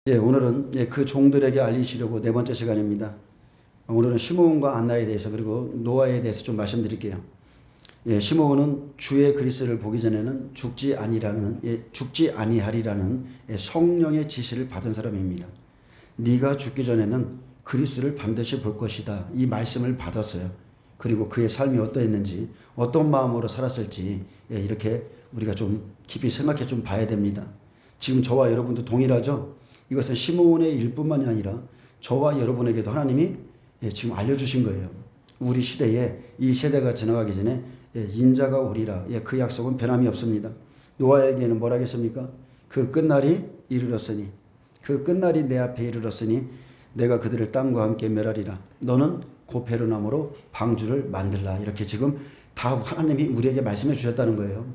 오늘은 그 종들에게 알리시려고 네 번째 시간입니다. 오늘은 시므온과 안나에 대해서 그리고 노아에 대해서 좀 말씀드릴게요. 시므온은 주의 그리스도를 보기 전에는 죽지 아니하리라는 성령의 지시를 받은 사람입니다. 네가 죽기 전에는 그리스도를 반드시 볼 것이다. 이 말씀을 받았어요. 그리고 그의 삶이 어떠했는지, 어떤 마음으로 살았을지 이렇게 우리가 좀 깊이 생각해 좀 봐야 됩니다. 지금 저와 여러분도 동일하죠? 이것은 시므온의 일뿐만이 아니라 저와 여러분에게도 하나님이 지금 알려주신 거예요. 우리 시대에 이 세대가 지나가기 전에 인자가 오리라. 그 약속은 변함이 없습니다. 노아에게는 뭐라 하겠습니까? 그 끝날이 이르렀으니, 그 끝날이 내 앞에 이르렀으니 내가 그들을 땅과 함께 멸하리라. 너는 고페르나무로 방주를 만들라. 이렇게 지금 다 하나님이 우리에게 말씀해 주셨다는 거예요.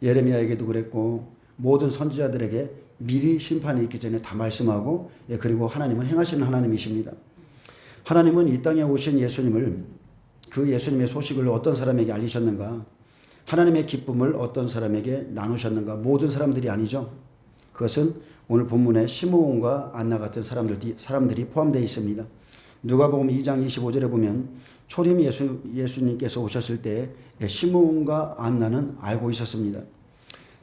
예레미야에게도 그랬고 모든 선지자들에게 미리 심판이 있기 전에 다 말씀하고, 그리고 하나님은 행하시는 하나님이십니다. 하나님은 이 땅에 오신 예수님을, 그 예수님의 소식을 어떤 사람에게 알리셨는가? 하나님의 기쁨을 어떤 사람에게 나누셨는가? 모든 사람들이 아니죠. 그것은 오늘 본문에 시므온과 안나 같은 사람들이 포함되어 있습니다. 누가복음 2장 25절에 보면 초림 예수님께서 오셨을 때 시므온과 안나는 알고 있었습니다.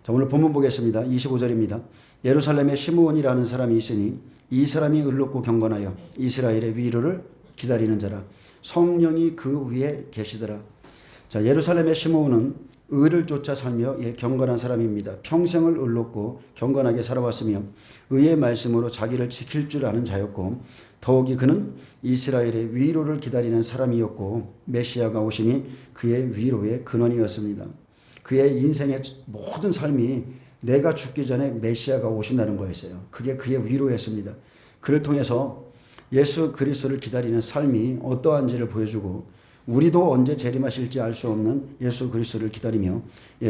자, 오늘 본문 보겠습니다. 25절입니다. 예루살렘에 시므온이라는 사람이 있으니 이 사람이 의롭고 경건하여 이스라엘의 위로를 기다리는 자라. 성령이 그 위에 계시더라. 자, 예루살렘의 시므온은 의를 쫓아 살며 경건한 사람입니다. 평생을 의롭고 경건하게 살아왔으며 의의 말씀으로 자기를 지킬 줄 아는 자였고, 더욱이 그는 이스라엘의 위로를 기다리는 사람이었고 메시아가 오심이 그의 위로의 근원이었습니다. 그의 인생의 모든 삶이 내가 죽기 전에 메시아가 오신다는 거였어요. 그게 그의 위로였습니다. 그를 통해서 예수 그리스도를 기다리는 삶이 어떠한지를 보여주고, 우리도 언제 재림하실지 알 수 없는 예수 그리스도를 기다리며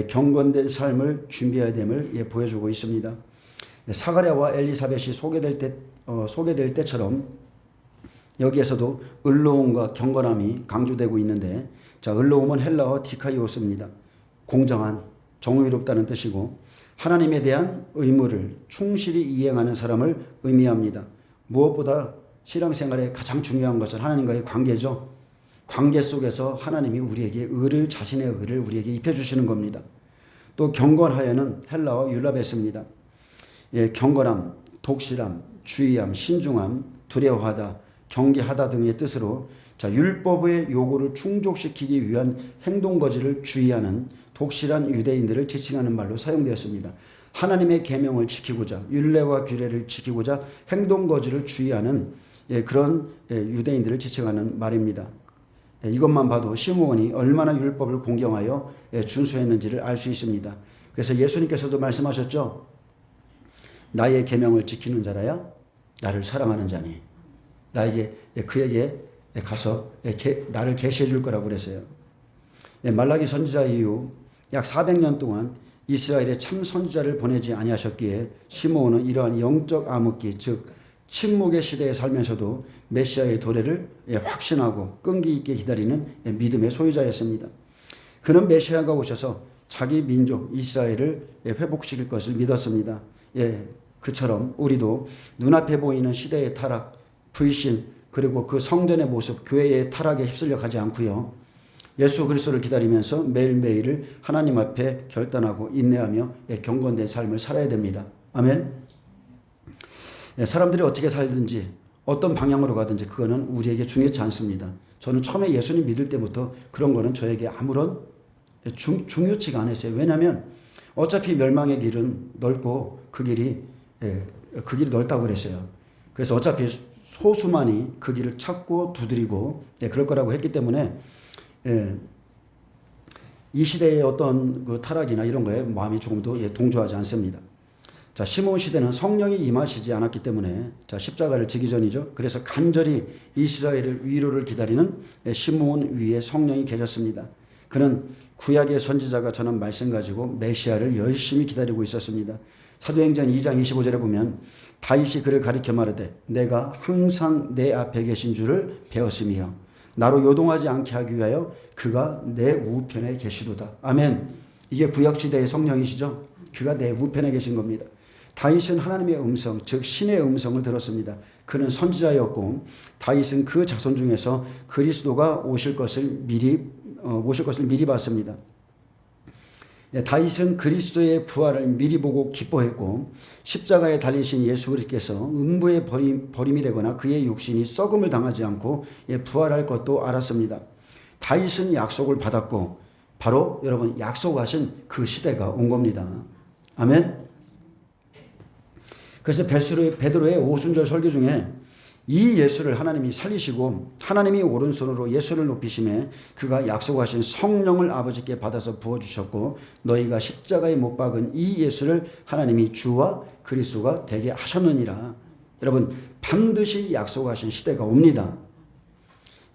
경건된 삶을 준비해야 됨을 보여주고 있습니다. 사가랴와 엘리사벳이 소개될 때처럼 여기에서도 의로움과 경건함이 강조되고 있는데, 자, 의로움은 헬라어 디카이오스입니다. 공정한, 정의롭다는 뜻이고 하나님에 대한 의무를 충실히 이행하는 사람을 의미합니다. 무엇보다 신앙생활에 가장 중요한 것은 하나님과의 관계죠. 관계 속에서 하나님이 우리에게 자신의 의를 우리에게 입혀주시는 겁니다. 또 경건하여는 헬라어 율라베스입니다. 경건함, 독실함, 주의함, 신중함, 두려워하다, 경계하다 등의 뜻으로, 자, 율법의 요구를 충족시키기 위한 행동거지를 주의하는 독실한 유대인들을 지칭하는 말로 사용되었습니다. 하나님의 계명을 지키고자, 율례와 규례를 지키고자 행동거지를 주의하는 그런 유대인들을 지칭하는 말입니다. 이것만 봐도 시므온이 얼마나 율법을 공경하여 준수했는지를 알 수 있습니다. 그래서 예수님께서도 말씀하셨죠. 나의 계명을 지키는 자라야 나를 사랑하는 자니 그에게 가서 나를 계시해 줄 거라고 그랬어요. 말라기 선지자 이후 약 400년 동안 이스라엘에 참 선지자를 보내지 아니하셨기에 시므온은 이러한 영적 암흑기, 즉 침묵의 시대에 살면서도 메시아의 도래를 확신하고 끈기 있게 기다리는 믿음의 소유자였습니다. 그는 메시아가 오셔서 자기 민족 이스라엘을 회복시킬 것을 믿었습니다. 그처럼 우리도 눈앞에 보이는 시대의 타락, 불신, 그리고 그 성전의 모습, 교회의 타락에 휩쓸려 가지 않고요. 예수 그리스도를 기다리면서 매일매일을 하나님 앞에 결단하고 인내하며 경건된 삶을 살아야 됩니다. 아멘. 사람들이 어떻게 살든지 어떤 방향으로 가든지 그거는 우리에게 중요치 않습니다. 저는 처음에 예수님 믿을 때부터 그런 거는 저에게 아무런 중요치가 않았어요. 왜냐하면 어차피 멸망의 길은 넓고 그 길이 넓다고 그랬어요. 그래서 어차피 소수만이 그 길을 찾고 두드리고 그럴 거라고 했기 때문에 이 시대의 어떤 그 타락이나 이런 거에 마음이 조금도 동조하지 않습니다. 자, 시므온 시대는 성령이 임하시지 않았기 때문에, 자, 십자가를 지기 전이죠. 그래서 간절히 이스라엘의 위로를 기다리는 시므온 위에 성령이 계셨습니다. 그는 구약의 선지자가 전한 말씀 가지고 메시아를 열심히 기다리고 있었습니다. 사도행전 2장 25절에 보면 다윗이 그를 가리켜 말하되 내가 항상 내 앞에 계신 줄을 배웠으며 나로 요동하지 않게 하기 위하여 그가 내 우편에 계시도다. 아멘. 이게 구약시대의 성령이시죠. 그가 내 우편에 계신 겁니다. 다윗은 하나님의 음성, 즉 신의 음성을 들었습니다. 그는 선지자였고 다윗은 그 자손 중에서 그리스도가 오실 것을 미리 봤습니다. 다윗은 그리스도의 부활을 미리 보고 기뻐했고 십자가에 달리신 예수 그리스도께서 음부에 버림이 되거나 그의 육신이 썩음을 당하지 않고 부활할 것도 알았습니다. 다윗은 약속을 받았고 바로 여러분 약속하신 그 시대가 온 겁니다. 아멘. 그래서 베드로의 오순절 설교 중에 이 예수를 하나님이 살리시고 하나님이 오른손으로 예수를 높이심에 그가 약속하신 성령을 아버지께 받아서 부어주셨고 너희가 십자가에 못 박은 이 예수를 하나님이 주와 그리스도가 되게 하셨느니라. 여러분 반드시 약속하신 시대가 옵니다.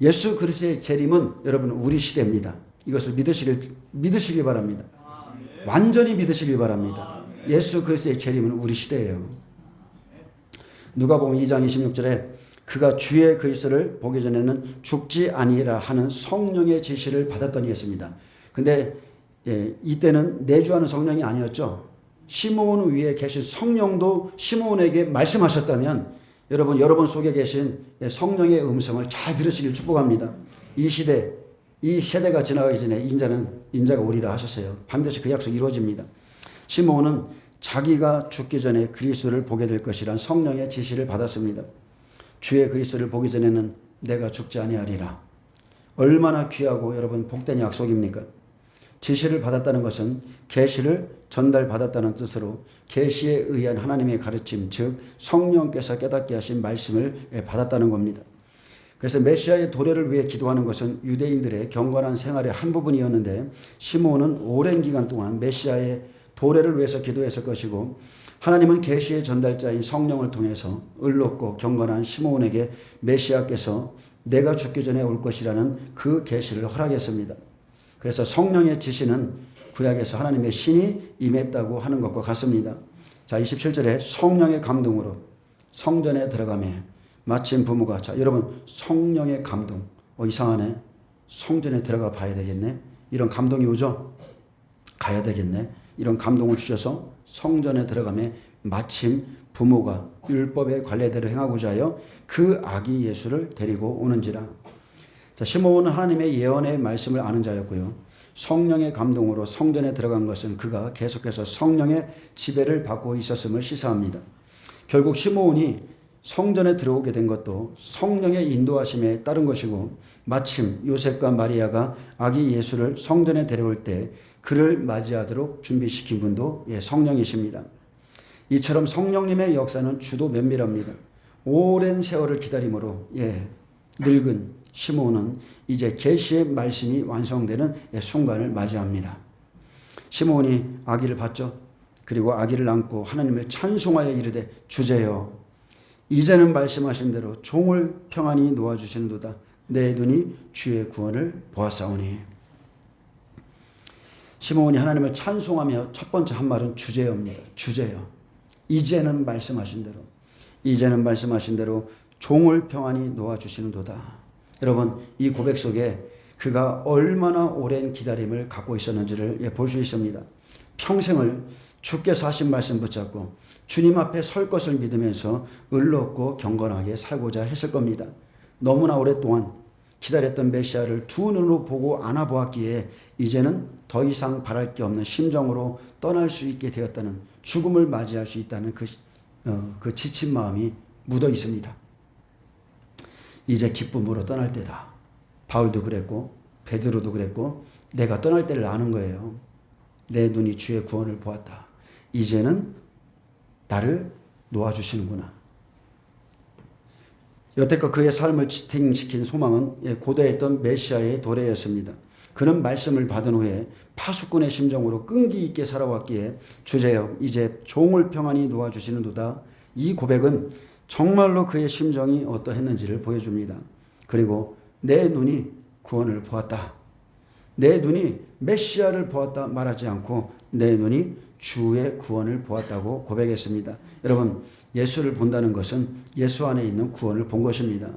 예수 그리스도의 재림은 여러분 우리 시대입니다. 이것을 믿으시길 바랍니다. 완전히 믿으시길 바랍니다. 예수 그리스도의 재림은 우리 시대예요. 누가복음 2장 26절에 그가 주의 그리스도를 보기 전에는 죽지 아니라 하는 성령의 지시를 받았더니 했습니다. 근데 이때는 내주하는 성령이 아니었죠. 시므온 위에 계신 성령도 시므온에게 말씀하셨다면 여러분 속에 계신 성령의 음성을 잘 들으시길 축복합니다. 이 세대가 지나가기 전에 인자가 오리라 하셨어요. 반드시 그 약속이 이루어집니다. 시므온은 자기가 죽기 전에 그리스도를 보게 될 것이란 성령의 지시를 받았습니다. 주의 그리스도를 보기 전에는 내가 죽지 아니하리라. 얼마나 귀하고 여러분 복된 약속입니까? 지시를 받았다는 것은 계시를 전달받았다는 뜻으로 계시에 의한 하나님의 가르침, 즉 성령께서 깨닫게 하신 말씀을 받았다는 겁니다. 그래서 메시아의 도래를 위해 기도하는 것은 유대인들의 경건한 생활의 한 부분이었는데 시므온은 오랜 기간 동안 메시아의 도래를 위해서 기도했을 것이고 하나님은 계시의 전달자인 성령을 통해서 의롭고 경건한 시므온에게 메시아께서 내가 죽기 전에 올 것이라는 그 계시를 허락했습니다. 그래서 성령의 지시는 구약에서 하나님의 신이 임했다고 하는 것과 같습니다. 자, 27절에 성령의 감동으로 성전에 들어가매 마침 부모가 여러분 성령의 감동 이상하네. 성전에 들어가 봐야 되겠네. 이런 감동이 오죠. 가야 되겠네. 이런 감동을 주셔서 성전에 들어가매 마침 부모가 율법의 관례대로 행하고자 하여 그 아기 예수를 데리고 오는지라. 자, 시므온은 하나님의 예언의 말씀을 아는 자였고요. 성령의 감동으로 성전에 들어간 것은 그가 계속해서 성령의 지배를 받고 있었음을 시사합니다. 결국 시므온이 성전에 들어오게 된 것도 성령의 인도하심에 따른 것이고 마침 요셉과 마리아가 아기 예수를 성전에 데려올 때 그를 맞이하도록 준비시킨 분도 성령이십니다. 이처럼 성령님의 역사는 주도 면밀합니다. 오랜 세월을 기다림으로 늙은 시므온은 이제 계시의 말씀이 완성되는 순간을 맞이합니다. 시므온이 아기를 봤죠. 그리고 아기를 안고 하나님을 찬송하여 이르되 주제여 이제는 말씀하신 대로 종을 평안히 놓아주시는도다. 내 눈이 주의 구원을 보았사오니. 시므온이 하나님을 찬송하며 첫 번째 한 말은 주제여입니다. 주제여. 이제는 말씀하신 대로 종을 평안히 놓아주시는도다. 여러분 이 고백 속에 그가 얼마나 오랜 기다림을 갖고 있었는지를 볼 수 있습니다. 평생을 주께서 하신 말씀 붙잡고 주님 앞에 설 것을 믿으면서 의롭고 경건하게 살고자 했을 겁니다. 너무나 오랫동안 기다렸던 메시아를 두 눈으로 보고 안아보았기에 이제는 더 이상 바랄 게 없는 심정으로 떠날 수 있게 되었다는, 죽음을 맞이할 수 있다는 그 지친 마음이 묻어 있습니다. 이제 기쁨으로 떠날 때다. 바울도 그랬고 베드로도 그랬고 내가 떠날 때를 아는 거예요. 내 눈이 주의 구원을 보았다. 이제는 나를 놓아주시는구나. 여태껏 그의 삶을 지탱시킨 소망은 고대했던 메시아의 도래였습니다. 그는 말씀을 받은 후에 파수꾼의 심정으로 끈기 있게 살아왔기에 주제여 이제 종을 평안히 놓아주시는도다. 이 고백은 정말로 그의 심정이 어떠했는지를 보여줍니다. 그리고 내 눈이 구원을 보았다. 내 눈이 메시아를 보았다 말하지 않고 내 눈이 주의 구원을 보았다고 고백했습니다. 여러분, 예수를 본다는 것은 예수 안에 있는 구원을 본 것입니다.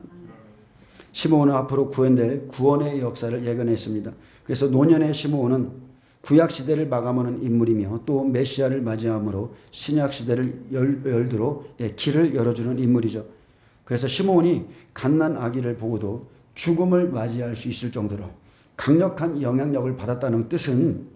시므온은 앞으로 구현될 구원의 역사를 예견했습니다. 그래서 노년의 시므온은 구약 시대를 마감하는 인물이며 또 메시아를 맞이함으로 신약 시대를 열도록 길을 열어주는 인물이죠. 그래서 시므온이 갓난 아기를 보고도 죽음을 맞이할 수 있을 정도로 강력한 영향력을 받았다는 뜻은,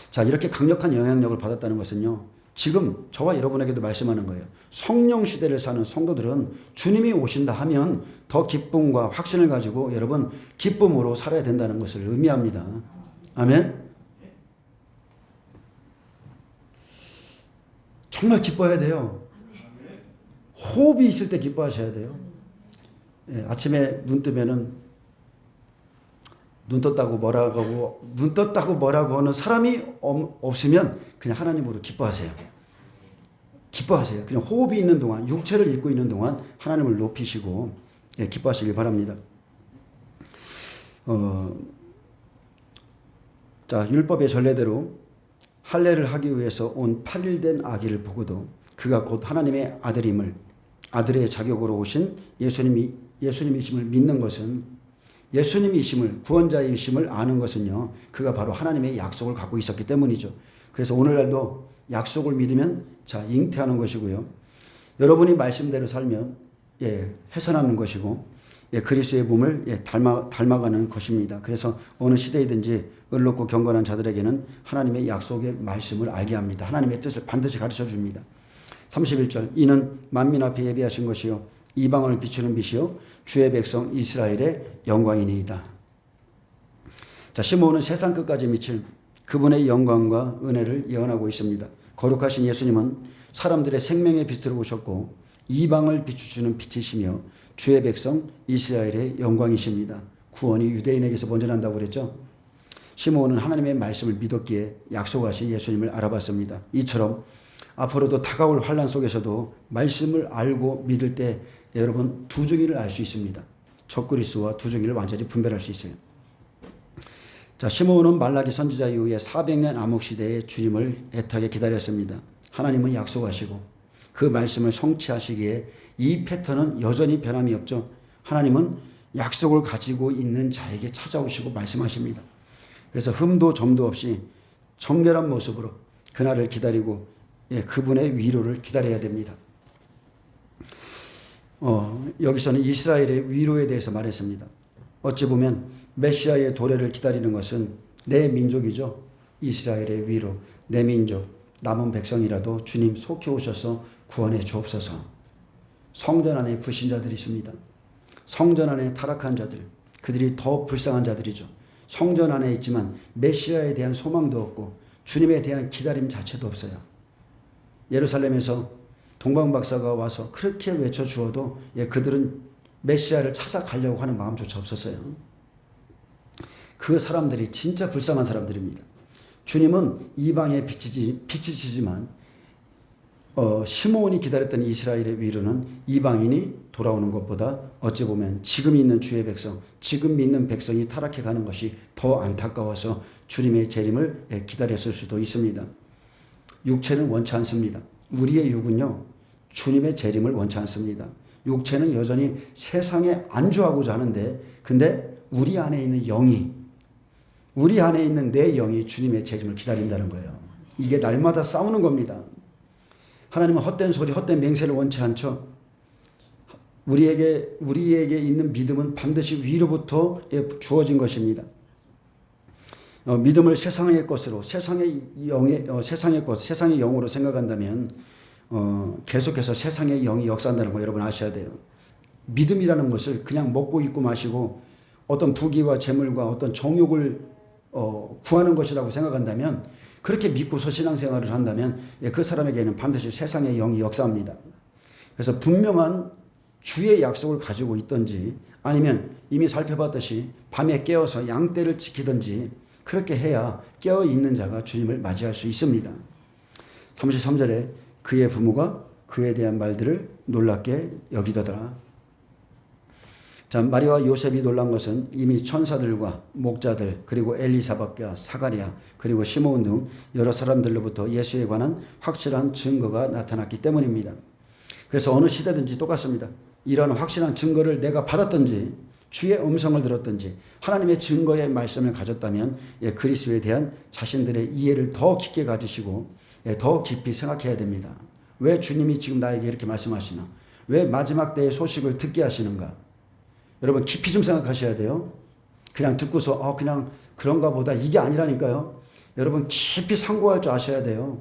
자, 이렇게 강력한 영향력을 받았다는 것은요, 지금 저와 여러분에게도 말씀하는 거예요. 성령 시대를 사는 성도들은 주님이 오신다 하면 더 기쁨과 확신을 가지고 여러분 기쁨으로 살아야 된다는 것을 의미합니다. 아멘. 정말 기뻐야 돼요. 호흡이 있을 때 기뻐하셔야 돼요. 예, 아침에 눈 뜨면은 눈 떴다고 뭐라고 하는 사람이 없으면 그냥 하나님으로 기뻐하세요. 기뻐하세요. 그냥 호흡이 있는 동안, 육체를 입고 있는 동안 하나님을 높이시고 기뻐하시길 바랍니다. 자, 율법의 전례대로 할례를 하기 위해서 온 8일 된 아기를 보고도 그가 곧 하나님의 아들임을, 아들의 자격으로 오신 예수님이심을 믿는 것은, 예수님이심을, 구원자이심을 아는 것은요, 그가 바로 하나님의 약속을 갖고 있었기 때문이죠. 그래서 오늘날도 약속을 믿으면 자, 잉태하는 것이고요. 여러분이 말씀대로 살면 해산하는 것이고 그리스도의 몸을 닮아가는 것입니다. 그래서 어느 시대이든지 의롭고 경건한 자들에게는 하나님의 약속의 말씀을 알게 합니다. 하나님의 뜻을 반드시 가르쳐 줍니다. 31절, 이는 만민 앞에 예비하신 것이요 이방을 비추는 빛이요 주의 백성 이스라엘의 영광이니이다. 자, 시므온은 세상 끝까지 미칠 그분의 영광과 은혜를 예언하고 있습니다. 거룩하신 예수님은 사람들의 생명의 빛으로 오셨고 이방을 비추시는 빛이시며 주의 백성 이스라엘의 영광이십니다. 구원이 유대인에게서 먼저 난다고 그랬죠. 시므온은 하나님의 말씀을 믿었기에 약속하신 예수님을 알아봤습니다. 이처럼 앞으로도 다가올 환난 속에서도 말씀을 알고 믿을 때 여러분 두 종이를 알 수 있습니다. 적그리스도와 두 종이를 완전히 분별할 수 있어요. 자, 시므온은 말라기 선지자 이후에 400년 암흑 시대에 주님을 애타게 기다렸습니다. 하나님은 약속하시고 그 말씀을 성취하시기에 이 패턴은 여전히 변함이 없죠. 하나님은 약속을 가지고 있는 자에게 찾아오시고 말씀하십니다. 그래서 흠도 점도 없이 정결한 모습으로 그날을 기다리고 그분의 위로를 기다려야 됩니다. 여기서는 이스라엘의 위로에 대해서 말했습니다. 어찌 보면 메시아의 도래를 기다리는 것은 내 민족이죠. 이스라엘의 위로, 내 민족, 남은 백성이라도 주님 속히 오셔서 구원해 주옵소서. 성전 안에 불신자들이 있습니다. 성전 안에 타락한 자들, 그들이 더 불쌍한 자들이죠. 성전 안에 있지만 메시아에 대한 소망도 없고 주님에 대한 기다림 자체도 없어요. 예루살렘에서 동방박사가 와서 그렇게 외쳐주어도 그들은 메시아를 찾아가려고 하는 마음조차 없었어요. 그 사람들이 진짜 불쌍한 사람들입니다. 주님은 이방의 빛이시지만 시므온이 기다렸던 이스라엘의 위로는 이방인이 돌아오는 것보다 어찌 보면 지금 있는 주의 백성, 지금 믿는 백성이 타락해 가는 것이 더 안타까워서 주님의 재림을 기다렸을 수도 있습니다. 육체는 원치 않습니다. 우리의 육은요, 주님의 재림을 원치 않습니다. 육체는 여전히 세상에 안주하고자 하는데, 근데 우리 안에 있는 영이, 우리 안에 있는 내 영이 주님의 재림을 기다린다는 거예요. 이게 날마다 싸우는 겁니다. 하나님은 헛된 소리, 헛된 맹세를 원치 않죠. 우리에게 있는 믿음은 반드시 위로부터 주어진 것입니다. 믿음을 세상의 것으로, 세상의 것, 세상의 영으로 생각한다면 계속해서 세상의 영이 역사한다는 거 여러분 아셔야 돼요. 믿음이라는 것을 그냥 먹고 입고 마시고 어떤 부귀와 재물과 어떤 정욕을 구하는 것이라고 생각한다면, 그렇게 믿고서 신앙생활을 한다면 그 사람에게는 반드시 세상의 영이 역사합니다. 그래서 분명한 주의 약속을 가지고 있든지 아니면 이미 살펴봤듯이 밤에 깨어서 양떼를 지키든지 그렇게 해야 깨어있는 자가 주님을 맞이할 수 있습니다. 33절에 그의 부모가 그에 대한 말들을 놀랍게 여기더라. 자, 마리아와 요셉이 놀란 것은 이미 천사들과 목자들, 그리고 엘리사벳과 사가랴, 그리고 시므온 등 여러 사람들로부터 예수에 관한 확실한 증거가 나타났기 때문입니다. 그래서 어느 시대든지 똑같습니다. 이러한 확실한 증거를 내가 받았든지 주의 음성을 들었든지 하나님의 증거의 말씀을 가졌다면 그리스도에 대한 자신들의 이해를 더 깊게 가지시고 더 깊이 생각해야 됩니다. 왜 주님이 지금 나에게 이렇게 말씀하시나? 왜 마지막 때의 소식을 듣게 하시는가? 여러분 깊이 좀 생각하셔야 돼요. 그냥 듣고서 그냥 그런가 보다 이게 아니라니까요. 여러분 깊이 상고할 줄 아셔야 돼요.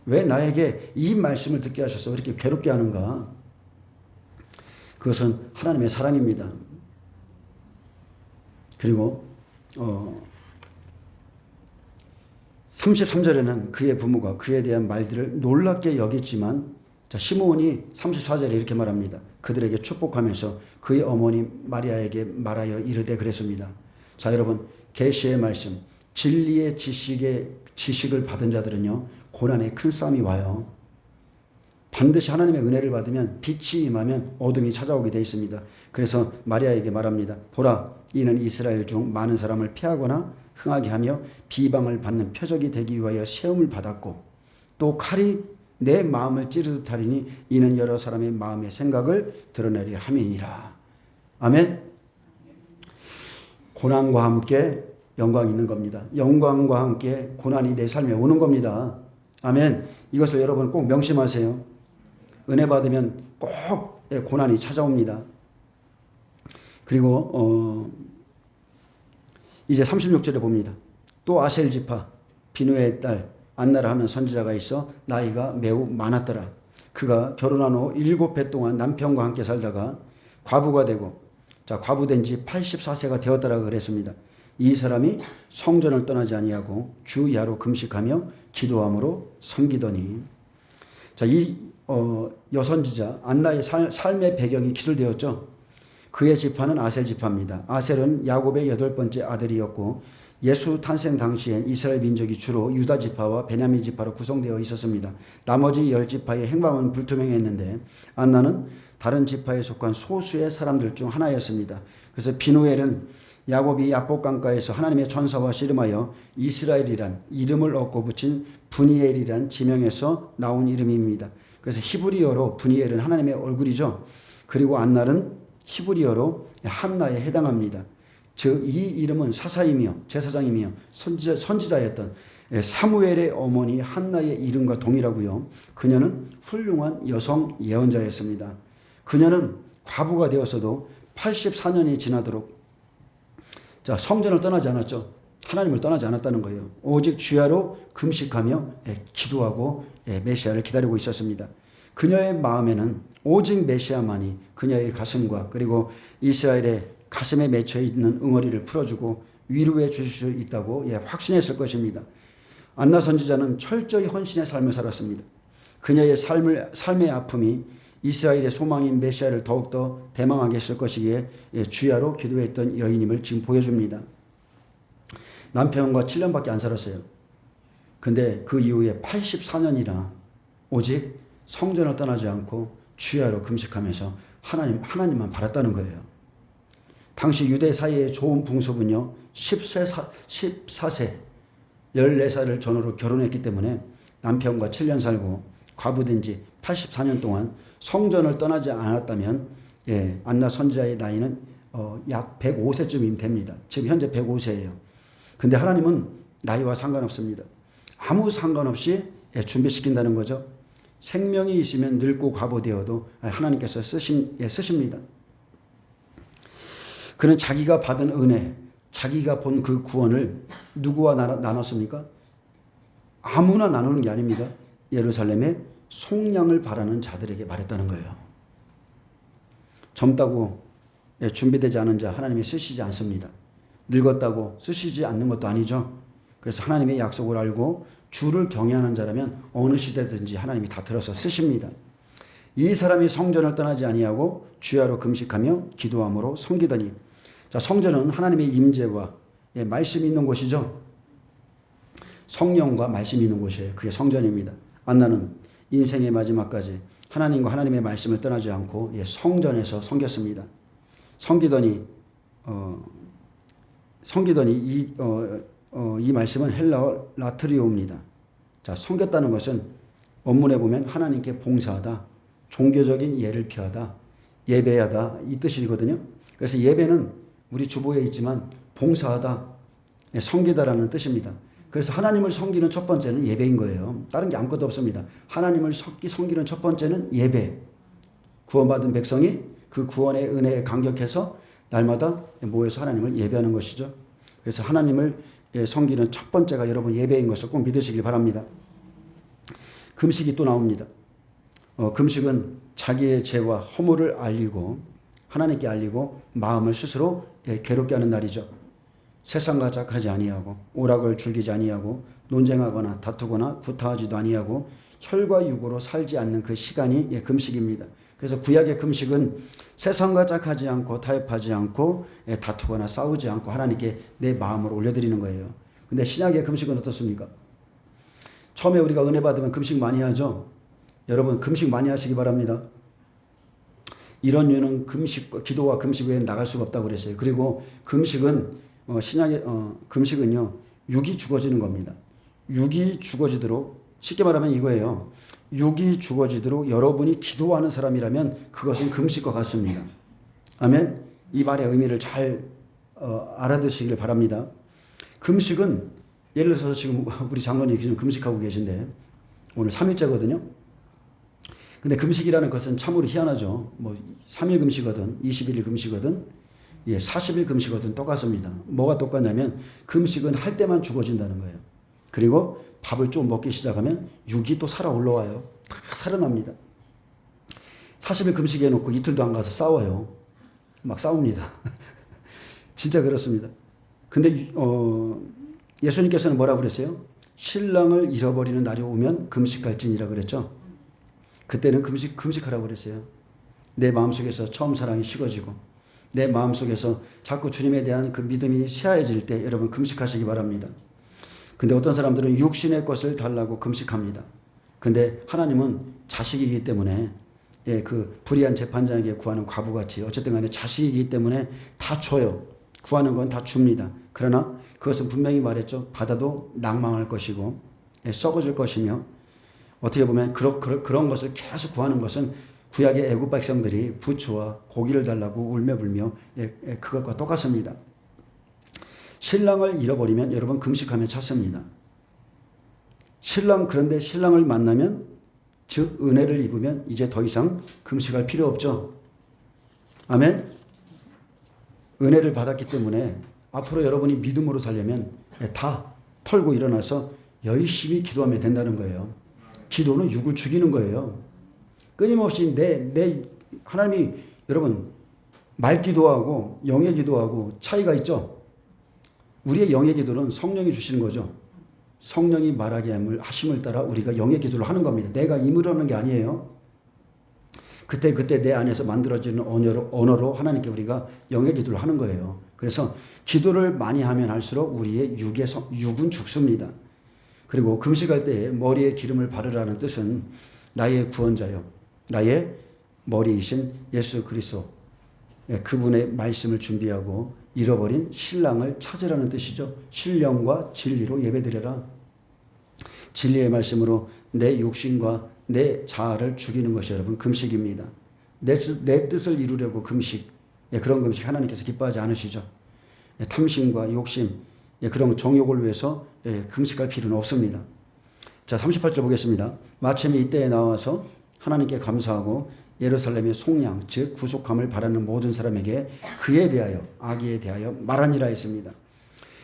왜 나에게 이 말씀을 듣게 하셔서 이렇게 괴롭게 하는가? 그것은 하나님의 사랑입니다. 그리고 33절에는 그의 부모가 그에 대한 말들을 놀랍게 여겼지만 시므온이 34절에 이렇게 말합니다. 그들에게 축복하면서 그의 어머니 마리아에게 말하여 이르되 그랬습니다. 자, 여러분 계시의 말씀, 진리의 지식을 받은 자들은요 고난에 큰 싸움이 와요. 반드시 하나님의 은혜를 받으면 빛이 임하면 어둠이 찾아오게 되어 있습니다. 그래서 마리아에게 말합니다. 보라, 이는 이스라엘 중 많은 사람을 피하거나 흥하게 하며 비방을 받는 표적이 되기 위하여 시험을 받았고 또 칼이 내 마음을 찌르듯 하리니 이는 여러 사람의 마음의 생각을 드러내려 함이니라. 아멘. 고난과 함께 영광이 있는 겁니다. 영광과 함께 고난이 내 삶에 오는 겁니다. 아멘. 이것을 여러분 꼭 명심하세요. 은혜 받으면 꼭 고난이 찾아옵니다. 그리고 이제 36절에 봅니다. 또 아셀 지파 비누의 딸 안나라 하는 선지자가 있어 나이가 매우 많았더라. 그가 결혼한 후 7해 동안 남편과 함께 살다가 과부가 되고 과부된 지 84세가 되었더라 그랬습니다. 이 사람이 성전을 떠나지 아니하고 주야로 금식하며 기도함으로 섬기더니 이 여선지자 안나의 삶의 배경이 기술되었죠. 그의 지파는 아셀 지파입니다. 아셀은 야곱의 8번째 아들이었고 예수 탄생 당시엔 이스라엘 민족이 주로 유다 지파와 베냐민 지파로 구성되어 있었습니다. 나머지 10지파의 행방은 불투명했는데 안나는 다른 지파에 속한 소수의 사람들 중 하나였습니다. 그래서 비누엘은 야곱이 야복강가에서 하나님의 천사와 씨름하여 이스라엘이란 이름을 얻고 붙인 분이엘이란 지명에서 나온 이름입니다. 그래서 히브리어로 분이엘은 하나님의 얼굴이죠. 그리고 안날은 히브리어로 한나에 해당합니다. 즉 이 이름은 사사이며 제사장이며 선지자였던 사무엘의 어머니 한나의 이름과 동일하고요. 그녀는 훌륭한 여성 예언자였습니다. 그녀는 과부가 되었어도 84년이 지나도록 성전을 떠나지 않았죠. 하나님을 떠나지 않았다는 거예요. 오직 주야로 금식하며 기도하고 메시아를 기다리고 있었습니다. 그녀의 마음에는 오직 메시아만이 그녀의 가슴과 그리고 이스라엘의 가슴에 맺혀 있는 응어리를 풀어주고 위로해 주실 수 있다고 확신했을 것입니다. 안나 선지자는 철저히 헌신의 삶을 살았습니다. 그녀의 삶의 아픔이 이스라엘의 소망인 메시아를 더욱더 대망하게 했을 것이기에 주야로 기도했던 여인임을 지금 보여줍니다. 남편과 7년밖에 안 살았어요. 근데 그 이후에 84년이나 오직 성전을 떠나지 않고 주야로 금식하면서 하나님만 바랐다는 거예요. 당시 유대 사이의 좋은 풍습은요, 14세, 14살을 전후로 결혼했기 때문에 남편과 7년 살고 과부된 지 84년 동안 성전을 떠나지 않았다면 안나 선지자의 나이는 약 105세쯤이면 됩니다. 지금 현재 105세예요. 근데 하나님은 나이와 상관없습니다. 아무 상관없이 준비시킨다는 거죠. 생명이 있으면 늙고 과부되어도 하나님께서 쓰십니다. 그는 자기가 받은 은혜, 자기가 본 그 구원을 누구와 나눴습니까? 아무나 나누는 게 아닙니다. 예루살렘의 속량을 바라는 자들에게 말했다는 거예요. 젊다고 준비되지 않은 자 하나님이 쓰시지 않습니다. 늙었다고 쓰시지 않는 것도 아니죠. 그래서 하나님의 약속을 알고 주를 경외하는 자라면 어느 시대든지 하나님이 다 들어서 쓰십니다. 이 사람이 성전을 떠나지 아니하고 주야로 금식하며 기도함으로 섬기더니 성전은 하나님의 임재와 말씀이 있는 곳이죠. 성령과 말씀이 있는 곳이에요. 그게 성전입니다. 안나는 인생의 마지막까지 하나님과 하나님의 말씀을 떠나지 않고 성전에서 섬겼습니다. 섬기더니 이 말씀은 헬라어 라트리오입니다. 섬겼다는 것은 원문에 보면 하나님께 봉사하다, 종교적인 예를 피하다, 예배하다 이 뜻이거든요. 그래서 예배는 우리 주보에 있지만 봉사하다, 섬기다라는 뜻입니다. 그래서 하나님을 섬기는 첫 번째는 예배인 거예요. 다른 게 아무것도 없습니다. 하나님을 섬기는 첫 번째는 예배. 구원받은 백성이 그 구원의 은혜에 감격해서 날마다 모여서 하나님을 예배하는 것이죠. 그래서 하나님을 섬기는 첫 번째가 여러분 예배인 것을 꼭 믿으시길 바랍니다. 금식이 또 나옵니다. 금식은 자기의 죄와 허물을 알리고 하나님께 알리고 마음을 스스로 괴롭게 하는 날이죠. 세상과 짝하지 아니하고 오락을 즐기지 아니하고 논쟁하거나 다투거나 구타하지도 아니하고 혈과 육으로 살지 않는 그 시간이 금식입니다. 그래서 구약의 금식은 세상과 짝하지 않고 타협하지 않고 다투거나 싸우지 않고 하나님께 내 마음을 올려드리는 거예요. 근데 신약의 금식은 어떻습니까? 처음에 우리가 은혜 받으면 금식 많이 하죠. 여러분 금식 많이 하시기 바랍니다. 이런 이유는 기도와 금식 외에 나갈 수가 없다고 그랬어요. 그리고 금식은 신약의 금식은요 육이 죽어지는 겁니다. 육이 죽어지도록 쉽게 말하면 이거예요. 육이 죽어지도록 여러분이 기도하는 사람이라면 그것은 금식과 같습니다. 아멘. 이 말의 의미를 잘 알아두시길 바랍니다. 금식은 예를 들어서 지금 우리 장로님 지금 금식하고 계신데 오늘 3일째거든요. 근데 금식이라는 것은 참으로 희한하죠. 3일 금식이든 21일 금식이든 40일 금식이든 똑같습니다. 뭐가 똑같냐면 금식은 할 때만 죽어진다는 거예요. 그리고 밥을 좀 먹기 시작하면 육이 또 살아 올라와요. 다 살아납니다. 40일 금식해 놓고 이틀도 안 가서 싸워요. 막 싸웁니다. 진짜 그렇습니다. 근데 예수님께서는 뭐라고 그랬어요? 신랑을 잃어버리는 날이 오면 금식할지니라 그랬죠. 그때는 금식하라고 그랬어요. 내 마음속에서 처음 사랑이 식어지고 내 마음속에서 자꾸 주님에 대한 그 믿음이 쇠하여질 때 여러분 금식하시기 바랍니다. 근데 어떤 사람들은 육신의 것을 달라고 금식합니다. 근데 하나님은 자식이기 때문에 그 불의한 재판장에게 구하는 과부같이 어쨌든 간에 자식이기 때문에 다 줘요. 구하는 건 다 줍니다. 그러나 그것은 분명히 말했죠. 받아도 낭망할 것이고 썩어질 것이며 어떻게 보면 그런 것을 계속 구하는 것은 구약의 애굽 백성들이 부추와 고기를 달라고 울며불며 그것과 똑같습니다. 신랑을 잃어버리면 여러분 금식하면 찾습니다. 그런데 신랑을 만나면 즉 은혜를 입으면 이제 더 이상 금식할 필요 없죠. 아멘. 은혜를 받았기 때문에 앞으로 여러분이 믿음으로 살려면 다 털고 일어나서 열심히 기도하면 된다는 거예요. 기도는 육을 죽이는 거예요. 끊임없이 하나님이 여러분 말 기도하고 영의 기도하고 차이가 있죠. 우리의 영의 기도는 성령이 주시는 거죠. 성령이 말하게 하심을 따라 우리가 영의 기도를 하는 겁니다. 내가 임의로 하는 게 아니에요. 그때 내 안에서 만들어지는 언어로 하나님께 우리가 영의 기도를 하는 거예요. 그래서 기도를 많이 하면 할수록 우리의 육은 죽습니다. 그리고 금식할 때 머리에 기름을 바르라는 뜻은 나의 구원자요. 나의 머리이신 예수 그리스도 그분의 말씀을 준비하고 잃어버린 신랑을 찾으라는 뜻이죠. 신령과 진리로 예배드려라. 진리의 말씀으로 내 욕심과 내 자아를 죽이는 것이 여러분 금식입니다. 내 뜻을 이루려고 금식. 그런 금식 하나님께서 기뻐하지 않으시죠. 탐심과 욕심 그런 정욕을 위해서 금식할 필요는 없습니다. 자 38절 보겠습니다. 마침내 이때에 나와서 하나님께 감사하고 예루살렘의 속량 즉 구속함을 바라는 모든 사람에게 그에 대하여 아기에 대하여 말하니라 했습니다.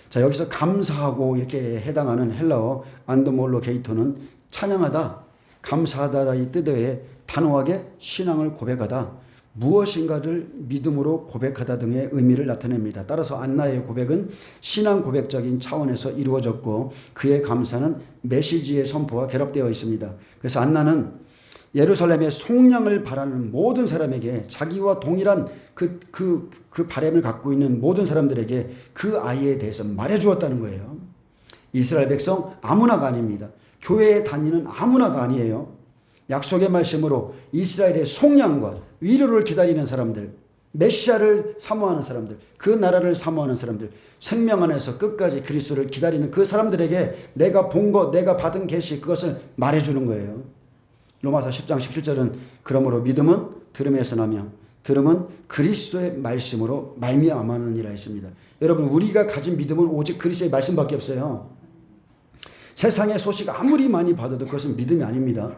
자 여기서 감사하고 이렇게 해당하는 헬라어 안드몰로 게이토는 찬양하다 감사하다의 뜻에 단호하게 신앙을 고백하다 무엇인가를 믿음으로 고백하다 등의 의미를 나타냅니다. 따라서 안나의 고백은 신앙 고백적인 차원에서 이루어졌고 그의 감사는 메시지의 선포와 결합되어 있습니다. 그래서 안나는 예루살렘의 속량을 바라는 모든 사람에게 자기와 동일한 그 바람을 갖고 있는 모든 사람들에게 그 아이에 대해서 말해주었다는 거예요. 이스라엘 백성 아무나가 아닙니다. 교회에 다니는 아무나가 아니에요. 약속의 말씀으로 이스라엘의 속량과 위로를 기다리는 사람들, 메시아를 사모하는 사람들, 그 나라를 사모하는 사람들, 생명 안에서 끝까지 그리스도를 기다리는 그 사람들에게 내가 본 것, 내가 받은 계시 그것을 말해주는 거예요. 로마서 10장 17절은 그러므로 믿음은 들음에서 나며 들음은 그리스도의 말씀으로 말미암아느니라 했습니다. 여러분, 우리가 가진 믿음은 오직 그리스도의 말씀밖에 없어요. 세상의 소식 아무리 많이 받아도 그것은 믿음이 아닙니다.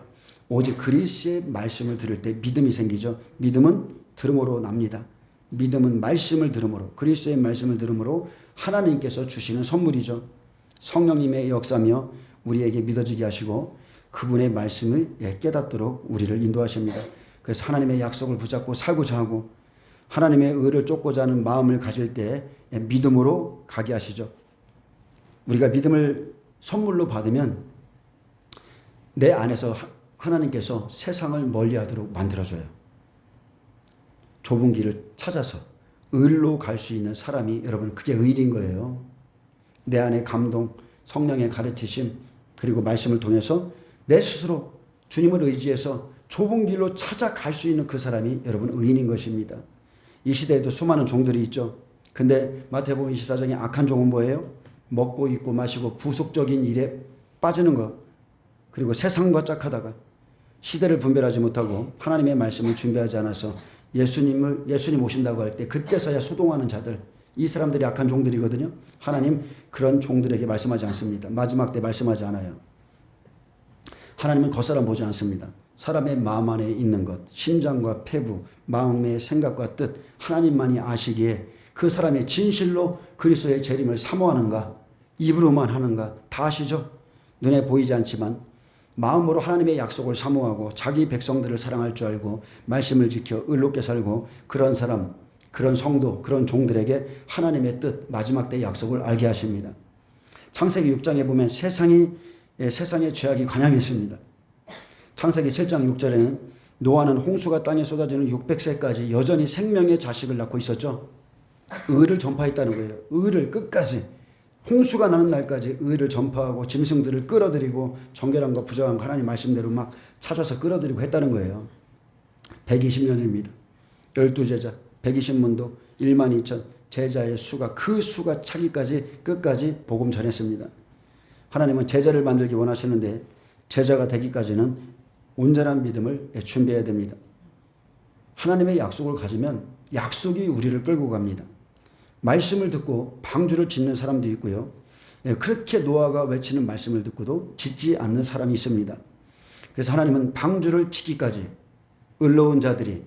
오직 그리스도의 말씀을 들을 때 믿음이 생기죠. 믿음은 들음으로 납니다. 믿음은 말씀을 들음으로, 그리스도의 말씀을 들음으로 하나님께서 주시는 선물이죠. 성령님의 역사며 우리에게 믿어지게 하시고 그분의 말씀을 깨닫도록 우리를 인도하십니다. 그래서 하나님의 약속을 붙잡고 살고자 하고 하나님의 의를 쫓고자 하는 마음을 가질 때 믿음으로 가게 하시죠. 우리가 믿음을 선물로 받으면 내 안에서 하나님께서 세상을 멀리하도록 만들어줘요. 좁은 길을 찾아서 의로 갈 수 있는 사람이, 여러분, 그게 의인인 거예요. 내 안에 감동, 성령의 가르치심, 그리고 말씀을 통해서 내 스스로 주님을 의지해서 좁은 길로 찾아갈 수 있는 그 사람이, 여러분, 의인인 것입니다. 이 시대에도 수많은 종들이 있죠. 근데 마태복음 24장의 악한 종은 뭐예요? 먹고 입고 마시고 부속적인 일에 빠지는 것, 그리고 세상과 짝하다가 시대를 분별하지 못하고 하나님의 말씀을 준비하지 않아서 예수님 오신다고 할 때 그때서야 소동하는 자들, 이 사람들이 악한 종들이거든요. 하나님 그런 종들에게 말씀하지 않습니다. 마지막 때 말씀하지 않아요. 하나님은 겉사람 보지 않습니다. 사람의 마음 안에 있는 것, 심장과 폐부, 마음의 생각과 뜻, 하나님만이 아시기에 그 사람의 진실로 그리스도의 재림을 사모하는가, 입으로만 하는가, 다 아시죠? 눈에 보이지 않지만 마음으로 하나님의 약속을 사모하고 자기 백성들을 사랑할 줄 알고 말씀을 지켜 의롭게 살고, 그런 사람, 그런 성도, 그런 종들에게 하나님의 뜻, 마지막 때의 약속을 알게 하십니다. 창세기 6장에 보면 세상의 죄악이 관영했습니다. 창세기 7장 6절에는 노아는 홍수가 땅에 쏟아지는 600세까지 여전히 생명의 자식을 낳고 있었죠. 의를 전파했다는 거예요. 의를 끝까지, 홍수가 나는 날까지 의를 전파하고 짐승들을 끌어들이고 정결함과 부정함과 하나님 말씀대로 막 찾아서 끌어들이고 했다는 거예요. 120년입니다. 12제자, 120문도, 1만 2천 제자의 수가, 그 수가 차기까지 끝까지 복음 전했습니다. 하나님은 제자를 만들기 원하시는데 제자가 되기까지는 온전한 믿음을 준비해야 됩니다. 하나님의 약속을 가지면 약속이 우리를 끌고 갑니다. 말씀을 듣고 방주를 짓는 사람도 있고요. 그렇게 노아가 외치는 말씀을 듣고도 짓지 않는 사람이 있습니다. 그래서 하나님은 방주를 짓기까지, 의로운 자들이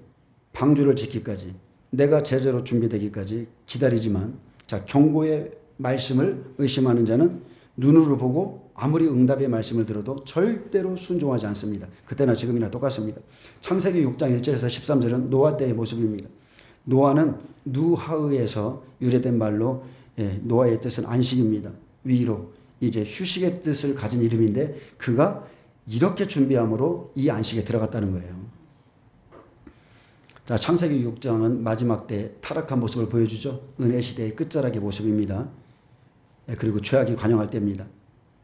방주를 짓기까지, 내가 제자로 준비되기까지 기다리지만, 자, 경고의 말씀을 의심하는 자는 눈으로 보고 아무리 응답의 말씀을 들어도 절대로 순종하지 않습니다. 그때나 지금이나 똑같습니다. 창세기 6장 1절에서 13절은 노아 때의 모습입니다. 노아는 누하의에서 유래된 말로, 노아의 뜻은 안식입니다. 위로, 이제 휴식의 뜻을 가진 이름인데 그가 이렇게 준비함으로 이 안식에 들어갔다는 거예요. 자, 창세기 6장은 마지막 때 타락한 모습을 보여주죠. 은혜 시대의 끝자락의 모습입니다. 그리고 죄악이 관영할 때입니다.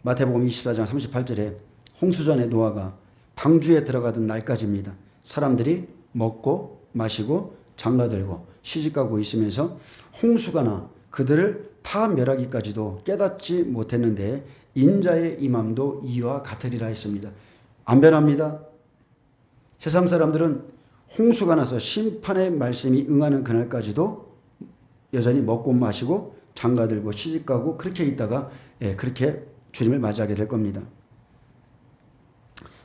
마태복음 24장 38절에 홍수전에 노아가 방주에 들어가던 날까지입니다. 사람들이 먹고 마시고 장가들고 시집가고 있으면서 홍수가 나 그들을 다 멸하기까지도 깨닫지 못했는데 인자의 임함도 이와 같으리라 했습니다. 안 변합니다. 세상 사람들은 홍수가 나서 심판의 말씀이 응하는 그날까지도 여전히 먹고 마시고 장가들고 시집가고 그렇게 있다가 그렇게 주님을 맞이하게 될 겁니다.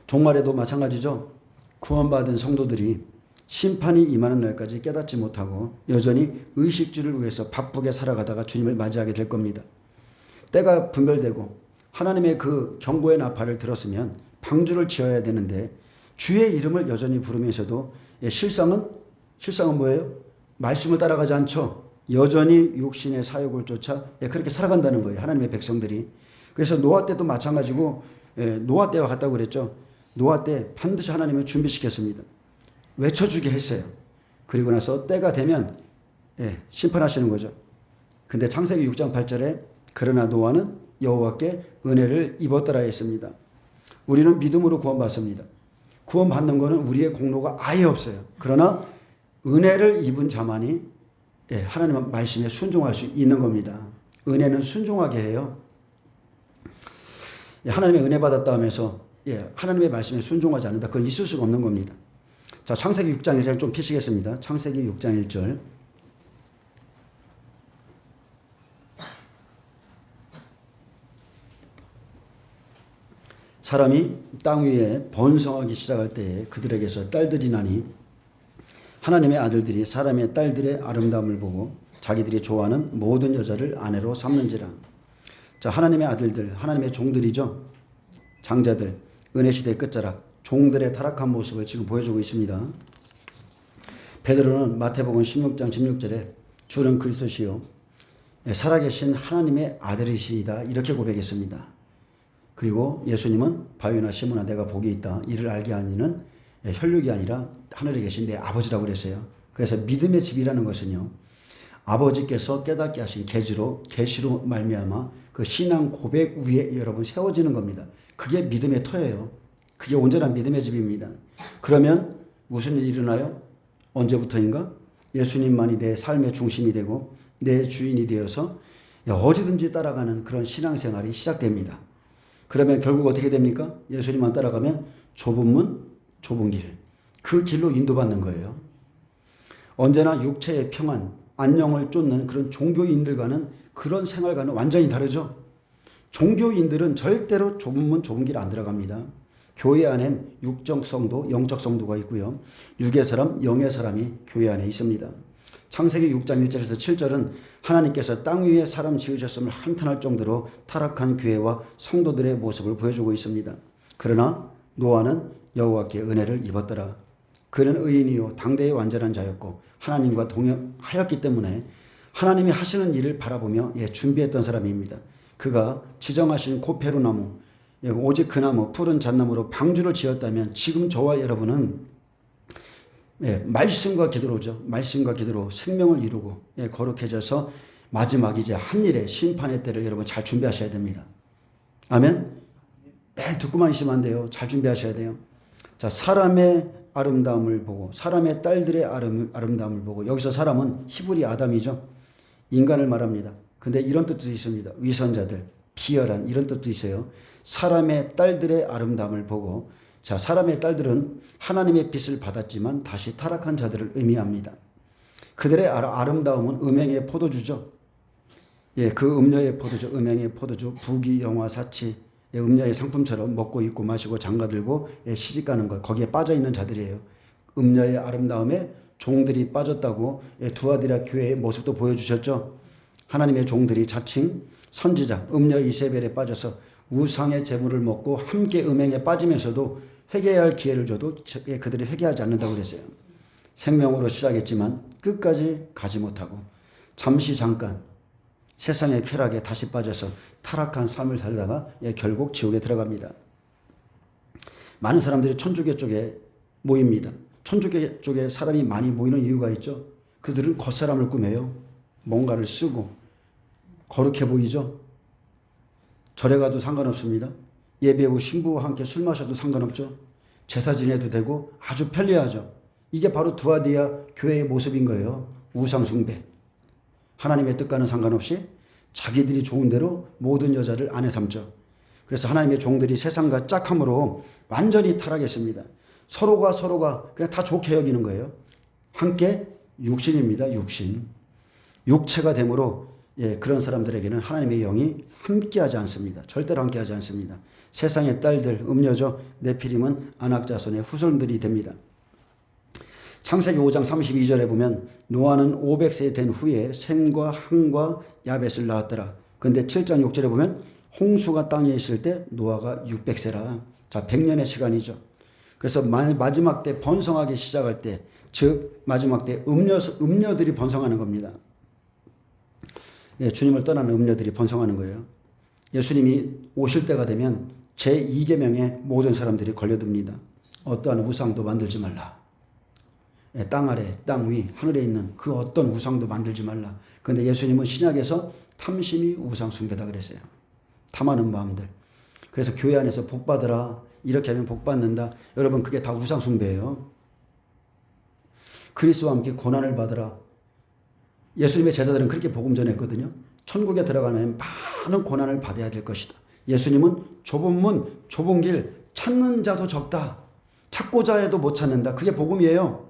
종말에도 마찬가지죠. 구원받은 성도들이 심판이 임하는 날까지 깨닫지 못하고 여전히 의식주를 위해서 바쁘게 살아가다가 주님을 맞이하게 될 겁니다. 때가 분별되고 하나님의 그 경고의 나팔을 들었으면 방주를 지어야 되는데 주의 이름을 여전히 부르면서도 실상은 뭐예요? 말씀을 따라가지 않죠. 여전히 육신의 사욕을 쫓아 그렇게 살아간다는 거예요. 하나님의 백성들이. 그래서 노아 때도 마찬가지고, 노아 때와 같다고 그랬죠. 노아 때 반드시 하나님을 준비시켰습니다. 외쳐주게 했어요. 그리고 나서 때가 되면 심판하시는 거죠. 근데 창세기 6장 8절에 그러나 노아는 여호와께 은혜를 입었더라 했습니다. 우리는 믿음으로 구원받습니다. 구원받는 것은 우리의 공로가 아예 없어요. 그러나 은혜를 입은 자만이 하나님의 말씀에 순종할 수 있는 겁니다. 은혜는 순종하게 해요. 하나님의 은혜 받았다 하면서 하나님의 말씀에 순종하지 않는다. 그건 있을 수가 없는 겁니다. 자, 창세기 6장 1절 좀 피시겠습니다. 창세기 6장 1절. 사람이 땅 위에 번성하기 시작할 때에 그들에게서 딸들이 나니 하나님의 아들들이 사람의 딸들의 아름다움을 보고 자기들이 좋아하는 모든 여자를 아내로 삼는지라. 자, 하나님의 아들들, 하나님의 종들이죠. 장자들, 은혜시대의 끝자락, 종들의 타락한 모습을 지금 보여주고 있습니다. 베드로는 마태복음 16장 16절에 주는 그리스도시요 살아계신 하나님의 아들이시다 이렇게 고백했습니다. 그리고 예수님은 바위나 시몬아 내가 복이 있다. 이를 알게 하니는 혈육이 아니라 하늘에 계신 내 아버지라고 그랬어요. 그래서 믿음의 집이라는 것은요. 아버지께서 깨닫게 하신 계시로 말미암아 그 신앙 고백 위에 여러분 세워지는 겁니다. 그게 믿음의 터예요. 그게 온전한 믿음의 집입니다. 그러면 무슨 일이 일어나요? 언제부터인가? 예수님만이 내 삶의 중심이 되고 내 주인이 되어서 어디든지 따라가는 그런 신앙생활이 시작됩니다. 그러면 결국 어떻게 됩니까? 예수님만 따라가면 좁은 문, 좁은 길. 그 길로 인도받는 거예요. 언제나 육체의 평안, 안녕을 쫓는 그런 종교인들과는 그런 생활과는 완전히 다르죠. 종교인들은 절대로 좁은 문, 좁은 길 안 들어갑니다. 교회 안엔 육적 성도, 영적 성도가 있고요. 육의 사람, 영의 사람이 교회 안에 있습니다. 창세기 6장 1절에서 7절은 하나님께서 땅 위에 사람 지으셨음을 한탄할 정도로 타락한 교회와 성도들의 모습을 보여주고 있습니다. 그러나 노아는 여호와께 은혜를 입었더라. 그는 의인이요 당대의 완전한 자였고 하나님과 동행하였기 때문에 하나님이 하시는 일을 바라보며 준비했던 사람입니다. 그가 지정하신 고페루나무 오직 그 나무 푸른 잣나무로 방주를 지었다면 지금 저와 여러분은 말씀과 기도로죠. 말씀과 기도로 생명을 이루고 거룩해져서 마지막 이제 한일의 심판의 때를 여러분 잘 준비하셔야 됩니다. 아멘. 매일 듣고만 있으면 안 돼요. 잘 준비하셔야 돼요. 자, 사람의 아름다움을 보고 사람의 딸들의 아름다움을 보고 여기서 사람은 히브리 아담이죠. 인간을 말합니다. 근데 이런 뜻도 있습니다. 위선자들, 비열한 이런 뜻도 있어요. 사람의 딸들의 아름다움을 보고 자, 사람의 딸들은 하나님의 빛을 받았지만 다시 타락한 자들을 의미합니다. 그들의 아름다움은 음행의 포도주죠. 그 음료의 포도주, 음행의 포도주, 부귀, 영화, 사치, 음료의 상품처럼 먹고 입고 마시고 장가들고 시집가는 것, 거기에 빠져있는 자들이에요. 음료의 아름다움에 종들이 빠졌다고 두아디라 교회의 모습도 보여주셨죠. 하나님의 종들이 자칭 선지자, 음료 이세벨에 빠져서 우상의 재물을 먹고 함께 음행에 빠지면서도 회개해야 할 기회를 줘도 그들이 회개하지 않는다고 그랬어요. 생명으로 시작했지만 끝까지 가지 못하고 잠시 잠깐 세상의 쾌락에 다시 빠져서 타락한 삶을 살다가 결국 지옥에 들어갑니다. 많은 사람들이 천주교 쪽에 모입니다. 천주교 쪽에 사람이 많이 모이는 이유가 있죠. 그들은 겉사람을 꾸며요. 뭔가를 쓰고 거룩해 보이죠. 절에 가도 상관없습니다. 예배 후 신부와 함께 술 마셔도 상관없죠. 제사 지내도 되고 아주 편리하죠. 이게 바로 두아디아 교회의 모습인 거예요. 우상 숭배. 하나님의 뜻과는 상관없이 자기들이 좋은 대로 모든 여자를 아내 삼죠. 그래서 하나님의 종들이 세상과 짝함으로 완전히 타락했습니다. 서로가 그냥 다 좋게 여기는 거예요. 함께 육신입니다. 육신. 육체가 되므로 그런 사람들에게는 하나님의 영이 함께하지 않습니다. 절대로 함께하지 않습니다. 세상의 딸들, 음녀죠. 네피림은 안악자손의 후손들이 됩니다. 창세기 5장 32절에 보면 노아는 500세 된 후에 셈과 함과 야벳을 낳았더라. 그런데 7장 6절에 보면 홍수가 땅에 있을 때 노아가 600세라. 자, 100년의 시간이죠. 그래서 마지막 때 번성하기 시작할 때, 즉 마지막 때 음녀들이 번성하는 겁니다. 주님을 떠나는 음녀들이 번성하는 거예요. 예수님이 오실 때가 되면 제2계명에 모든 사람들이 걸려듭니다. 어떠한 우상도 만들지 말라. 땅 아래, 땅 위, 하늘에 있는 그 어떤 우상도 만들지 말라. 그런데 예수님은 신약에서 탐심이 우상 숭배다 그랬어요. 탐하는 마음들. 그래서 교회 안에서 복 받으라. 이렇게 하면 복 받는다. 여러분 그게 다 우상 숭배예요. 그리스도와 함께 고난을 받으라. 예수님의 제자들은 그렇게 복음 전했거든요. 천국에 들어가면 많은 고난을 받아야 될 것이다. 예수님은 좁은 문, 좁은 길 찾는 자도 적다. 찾고자 해도 못 찾는다. 그게 복음이에요.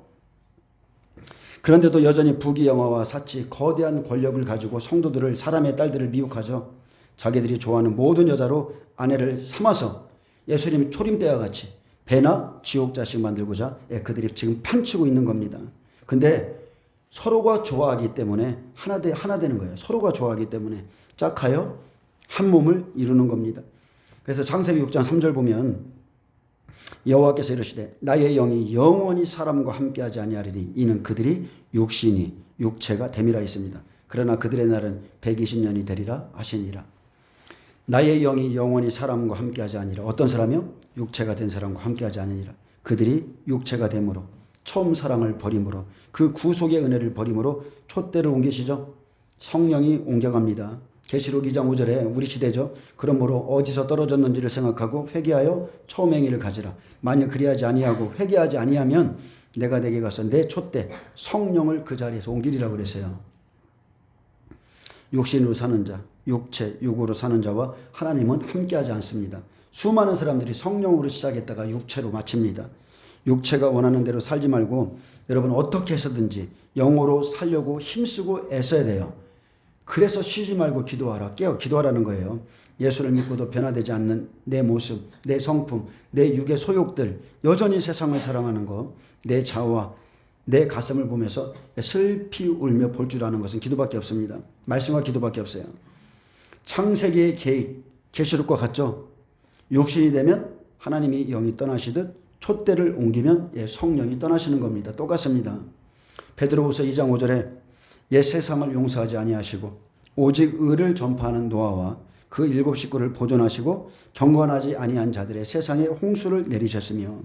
그런데도 여전히 부귀영화와 사치, 거대한 권력을 가지고 성도들을, 사람의 딸들을 미혹하죠. 자기들이 좋아하는 모든 여자로 아내를 삼아서 예수님 초림때와 같이 배나 지옥 자식 만들고자 그들이 지금 판치고 있는 겁니다. 근데 서로가 좋아하기 때문에 하나 되는 거예요. 서로가 좋아하기 때문에 짝하여 한 몸을 이루는 겁니다. 그래서 창세기 6장 3절 보면 여호와께서 이르시되 나의 영이 영원히 사람과 함께하지 아니하리니 이는 그들이 육신이 육체가 됨이라 있습니다. 그러나 그들의 날은 120년이 되리라 하시니라. 나의 영이 영원히 사람과 함께하지 아니라 어떤 사람이요? 육체가 된 사람과 함께하지 아니라 그들이 육체가 됨으로 처음 사랑을 버림으로 그 구속의 은혜를 버림으로 촛대를 옮기시죠. 성령이 옮겨갑니다. 계시록 2장 5절에 우리 시대죠. 그러므로 어디서 떨어졌는지를 생각하고 회개하여 처음 행위를 가지라. 만일 그리하지 아니하고 회개하지 아니하면 내가 내게 가서 내 촛대 성령을 그 자리에서 옮기리라고 그랬어요. 육신으로 사는 자, 육으로 사는 자와 하나님은 함께하지 않습니다. 수많은 사람들이 성령으로 시작했다가 육체로 마칩니다. 육체가 원하는 대로 살지 말고 여러분 어떻게 해서든지 영으로 살려고 힘쓰고 애써야 돼요. 그래서 쉬지 말고 기도하라. 기도하라는 거예요. 예수를 믿고도 변화되지 않는 내 모습, 내 성품, 내 육의 소욕들, 여전히 세상을 사랑하는 것, 내 자아와 내 가슴을 보면서 슬피 울며 볼 줄 아는 것은 기도밖에 없습니다. 말씀과 기도밖에 없어요. 창세기의 계획, 계시록과 같죠. 육신이 되면 하나님이 영이 떠나시듯 촛대를 옮기면 성령이 떠나시는 겁니다. 똑같습니다. 베드로후서 2장 5절에 옛 세상을 용서하지 아니하시고 오직 의를 전파하는 노아와 그 7 식구를 보존하시고 경건하지 아니한 자들의 세상에 홍수를 내리셨으며.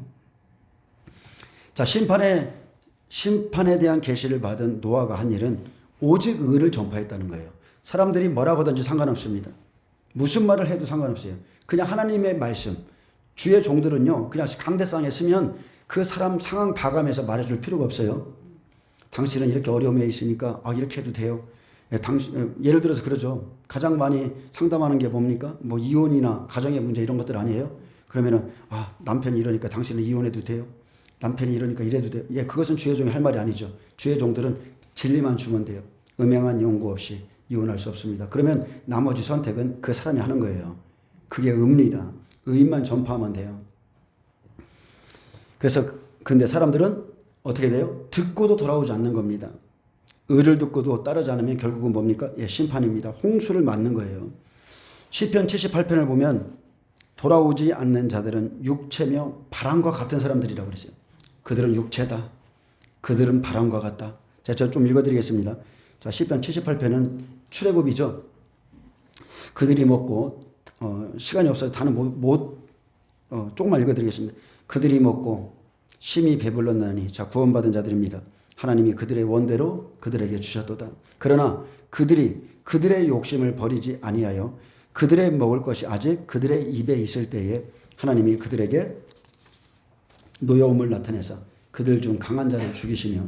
자, 심판에 대한 계시를 받은 노아가 한 일은 오직 의를 전파했다는 거예요. 사람들이 뭐라고 하든지 상관없습니다. 무슨 말을 해도 상관없어요. 그냥 하나님의 말씀. 주의 종들은요, 그냥 강대상에 쓰면 그 사람 상황 봐가면서 말해줄 필요가 없어요. 당신은 이렇게 어려움에 있으니까 이렇게 해도 돼요. 예를 들어서 그러죠. 가장 많이 상담하는 게 뭡니까? 뭐 이혼이나 가정의 문제 이런 것들 아니에요? 그러면은 남편이 이러니까 당신은 이혼해도 돼요. 남편이 이러니까 이래도 돼요. 그것은 주의 종이 할 말이 아니죠. 주의 종들은 진리만 주면 돼요. 음행한 연구 없이 이혼할 수 없습니다. 그러면 나머지 선택은 그 사람이 하는 거예요. 그게 의입니다. 의만 전파하면 돼요. 그래서 근데 사람들은 어떻게 돼요? 듣고도 돌아오지 않는 겁니다. 의를 듣고도 따르지 않으면 결국은 뭡니까? 심판입니다. 홍수를 맞는 거예요. 시편 78편을 보면 돌아오지 않는 자들은 육체며 바람과 같은 사람들이라고 그랬어요. 그들은 육체다. 그들은 바람과 같다. 자, 저 좀 읽어드리겠습니다. 자, 시편 78편은 출애굽이죠. 그들이 먹고 시간이 없어서 다는 조금만 읽어드리겠습니다. 그들이 먹고 심히 배불렀나니, 자, 구원받은 자들입니다. 하나님이 그들의 원대로 그들에게 주셨도다. 그러나 그들의 욕심을 버리지 아니하여 그들의 먹을 것이 아직 그들의 입에 있을 때에 하나님이 그들에게 노여움을 나타내사 그들 중 강한 자를 죽이시며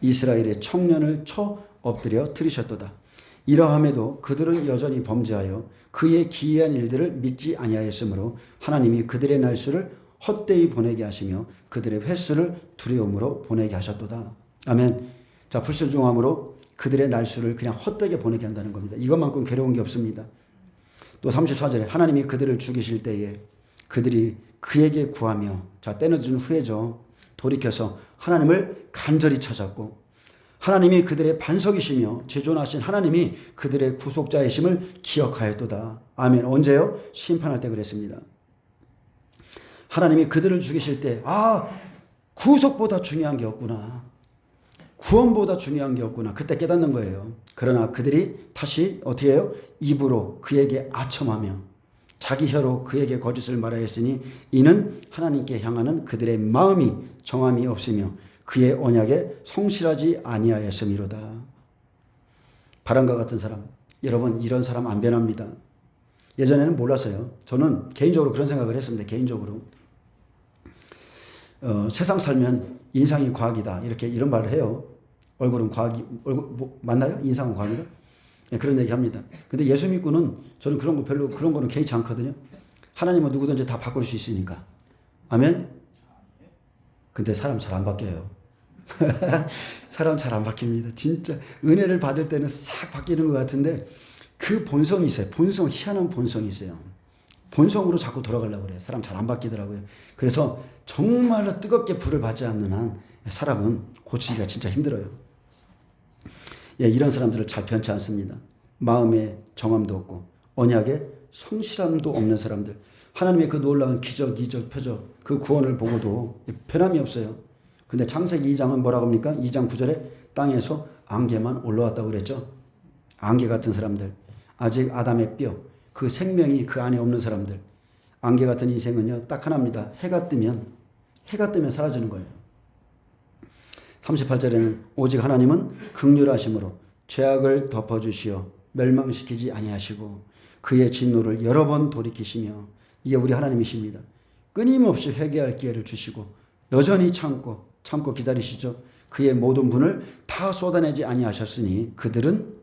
이스라엘의 청년을 쳐 엎드려 들이셨도다. 이러함에도 그들은 여전히 범죄하여 그의 기이한 일들을 믿지 아니하였으므로 하나님이 그들의 날수를 헛되이 보내게 하시며 그들의 횟수를 두려움으로 보내게 하셨도다. 아멘. 자, 불순종함으로 그들의 날수를 그냥 헛되게 보내게 한다는 겁니다. 이것만큼 괴로운 게 없습니다. 또 34절에 하나님이 그들을 죽이실 때에 그들이 그에게 구하며, 자, 때늦은 후에죠. 돌이켜서 하나님을 간절히 찾았고 하나님이 그들의 반석이시며 지존하신 하나님이 그들의 구속자이심을 기억하였도다. 아멘. 언제요? 심판할 때 그랬습니다. 하나님이 그들을 죽이실 때 구속보다 중요한 게 없구나. 구원보다 중요한 게 없구나. 그때 깨닫는 거예요. 그러나 그들이 다시 어떻게 해요? 입으로 그에게 아첨하며 자기 혀로 그에게 거짓을 말하였으니 이는 하나님께 향하는 그들의 마음이 정함이 없으며 그의 언약에 성실하지 아니하였음이로다. 바람과 같은 사람. 여러분, 이런 사람 안 변합니다. 예전에는 몰랐어요. 저는 개인적으로 그런 생각을 했습니다. 개인적으로. 세상 살면 인상이 과학이다. 이런 말을 해요. 얼굴은 과학이, 맞나요? 인상은 과학이다? 네, 그런 얘기 합니다. 근데 예수 믿고는 저는 그런 거는 개의치 않거든요. 하나님은 누구든지 다 바꿀 수 있으니까. 아멘? 근데 사람 잘 안 바뀌어요. 사람 잘 안 바뀝니다. 진짜 은혜를 받을 때는 싹 바뀌는 것 같은데 그 본성이 있어요. 본성, 희한한 본성이 있어요. 본성으로 자꾸 돌아가려고 그래요. 사람 잘 안 바뀌더라고요. 그래서 정말로 뜨겁게 불을 받지 않는 한 사람은 고치기가 진짜 힘들어요. 예, 이런 사람들을 잘 변치 않습니다. 마음에 정함도 없고 언약에 성실함도 없는 사람들. 하나님의 그 놀라운 기적, 이적, 표적, 그 구원을 보고도 변함이 없어요. 근데 창세기 2장은 뭐라고 합니까? 2장 9절에 땅에서 안개만 올라왔다고 그랬죠. 안개 같은 사람들. 아직 아담의 뼈, 그 생명이 그 안에 없는 사람들. 안개 같은 인생은요, 딱 하나입니다. 해가 뜨면 사라지는 거예요. 38절에는 오직 하나님은 긍휼하심으로 죄악을 덮어주시어 멸망시키지 아니하시고 그의 진노를 여러 번 돌이키시며, 이게 우리 하나님이십니다. 끊임없이 회개할 기회를 주시고 여전히 참고 기다리시죠. 그의 모든 분을 다 쏟아내지 아니하셨으니 그들은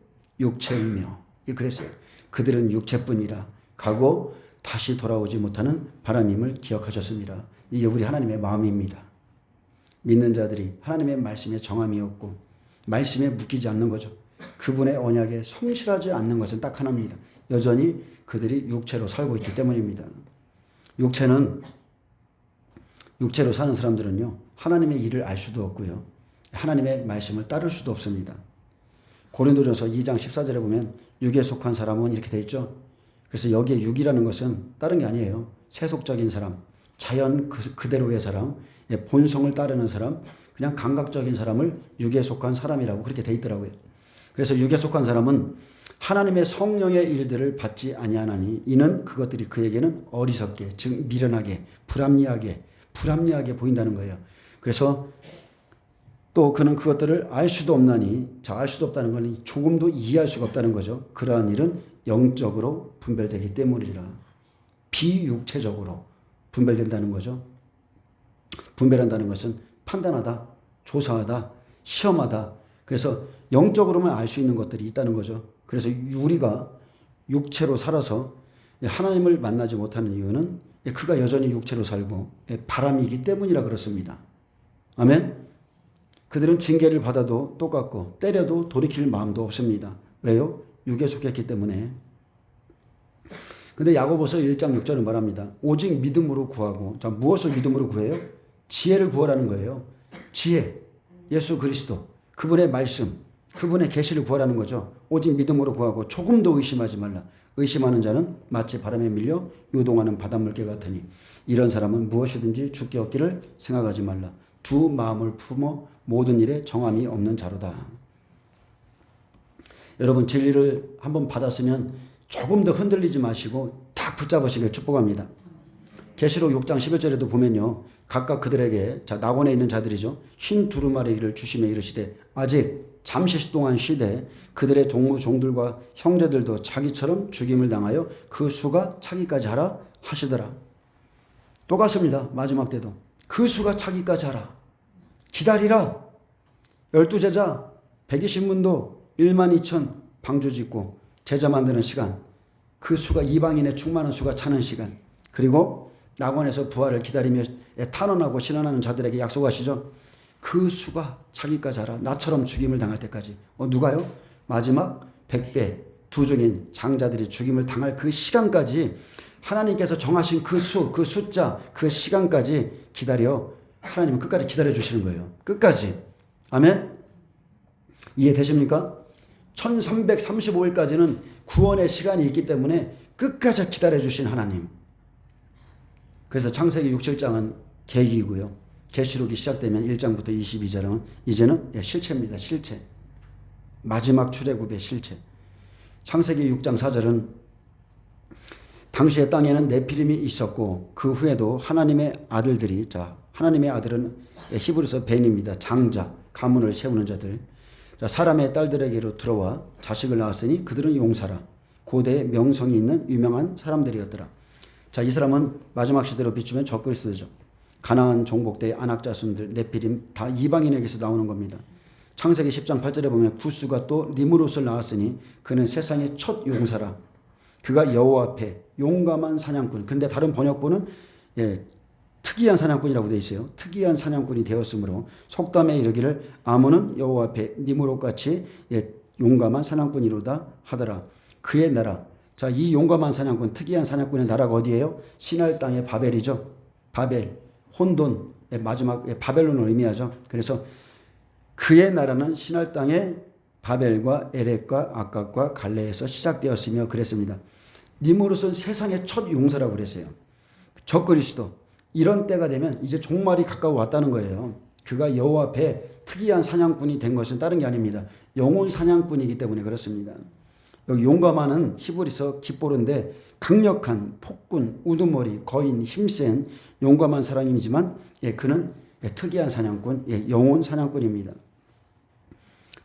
육체이며, 그랬어요. 그들은 육체뿐이라 가고 다시 돌아오지 못하는 바람임을 기억하셨습니다. 이게 우리 하나님의 마음입니다. 믿는 자들이 하나님의 말씀에 정함이 없고 말씀에 묶이지 않는 거죠. 그분의 언약에 성실하지 않는 것은 딱 하나입니다. 여전히 그들이 육체로 살고 있기 때문입니다. 육체로 사는 사람들은요, 하나님의 일을 알 수도 없고요, 하나님의 말씀을 따를 수도 없습니다. 고린도전서 2장 14절에 보면 육에 속한 사람은 이렇게 돼 있죠. 그래서 여기에 육이라는 것은 다른 게 아니에요. 세속적인 사람, 자연 그대로의 사람, 본성을 따르는 사람, 그냥 감각적인 사람을 육에 속한 사람이라고 그렇게 돼 있더라고요. 그래서 육에 속한 사람은 하나님의 성령의 일들을 받지 아니하나니 이는 그것들이 그에게는 어리석게, 즉 미련하게, 불합리하게 보인다는 거예요. 그래서 또 그는 그것들을 알 수도 없나니, 자, 알 수도 없다는 건 조금도 이해할 수가 없다는 거죠. 그러한 일은 영적으로 분별되기 때문이라. 비육체적으로 분별된다는 거죠. 분별한다는 것은 판단하다, 조사하다, 시험하다. 그래서 영적으로만 알 수 있는 것들이 있다는 거죠. 그래서 우리가 육체로 살아서 하나님을 만나지 못하는 이유는 그가 여전히 육체로 살고 바람이기 때문이라 그렇습니다. 아멘. 그들은 징계를 받아도 똑같고 때려도 돌이킬 마음도 없습니다. 왜요? 육에 속했기 때문에. 근데 야고보서 1장 6절은 말합니다. 오직 믿음으로 구하고, 자, 무엇을 믿음으로 구해요? 지혜를 구하라는 거예요. 지혜, 예수 그리스도, 그분의 말씀, 그분의 계시를 구하라는 거죠. 오직 믿음으로 구하고 조금도 의심하지 말라. 의심하는 자는 마치 바람에 밀려 요동하는 바닷물개 같으니 이런 사람은 무엇이든지 죽게 얻기를 생각하지 말라. 두 마음을 품어 모든 일에 정함이 없는 자로다. 여러분, 진리를 한번 받았으면 조금 더 흔들리지 마시고 딱 붙잡으시길 축복합니다. 계시록 6장 11절에도 보면요, 각각 그들에게, 자, 낙원에 있는 자들이죠, 흰 두루마리를 주시며 이르시되 아직 잠시 동안 쉬되 그들의 종들과 형제들도 자기처럼 죽임을 당하여 그 수가 차기까지 하라 하시더라. 똑같습니다. 마지막 때도 그 수가 차기까지 하라. 기다리라. 12제자 120문도 12,000 방주 짓고 제자 만드는 시간, 그 수가 이방인의 충만한 수가 차는 시간, 그리고 낙원에서 부활을 기다리며 탄원하고 신원하는 자들에게 약속하시죠. 그 수가 차기까지 하라. 나처럼 죽임을 당할 때까지. 누가요? 마지막 100배 두 중인 장자들이 죽임을 당할 그 시간까지 하나님께서 정하신 그 수, 그 숫자, 그 시간까지 기다려, 하나님은 끝까지 기다려 주시는 거예요. 끝까지. 아멘? 이해되십니까? 1335일까지는 구원의 시간이 있기 때문에 끝까지 기다려 주신 하나님. 그래서 창세기 6, 7장은 계기이고요. 계시록이 시작되면 1장부터 22절은 이제는 실체입니다. 실체. 마지막 출애굽의 실체. 창세기 6장 4절은 당시의 땅에는 네피림이 있었고 그 후에도 하나님의 아들들이, 자, 하나님의 아들은 히브리서 벤입니다. 장자, 가문을 세우는 자들. 자, 사람의 딸들에게로 들어와 자식을 낳았으니 그들은 용사라. 고대에 명성이 있는 유명한 사람들이었더라. 자, 이 사람은 마지막 시대로 비추면 적그리스도죠. 가나안 종복대의 안악자손들 네피림 다 이방인에게서 나오는 겁니다. 창세기 10장 8절에 보면 구스가 또 니므롯을 낳았으니 그는 세상의 첫 용사라. 그가 여호와 앞에 용감한 사냥꾼. 근데 다른 번역본은 특이한 사냥꾼이라고 되어 있어요. 특이한 사냥꾼이 되었으므로 속담에 이르기를 아몬은 여호와 앞에 니무롯같이 용감한 사냥꾼이로다 하더라. 그의 나라. 자, 이 용감한 사냥꾼, 특이한 사냥꾼의 나라가 어디예요? 시날 땅의 바벨이죠. 바벨, 혼돈, 마지막 바벨론을 의미하죠. 그래서 그의 나라는 시날 땅의 바벨과 에렉과 아깝과 갈레에서 시작되었으며 그랬습니다. 니무롯은 세상의 첫 용사라고 그랬어요. 적그리스도. 이런 때가 되면 이제 종말이 가까워 왔다는 거예요. 그가 여호와 앞에 특이한 사냥꾼이 된 것은 다른 게 아닙니다. 영혼 사냥꾼이기 때문에 그렇습니다. 여기 용감한은 히브리서 깃보르인데 강력한 폭군, 우두머리, 거인, 힘센 용감한 사람이지만 그는 특이한 사냥꾼, 영혼 사냥꾼입니다.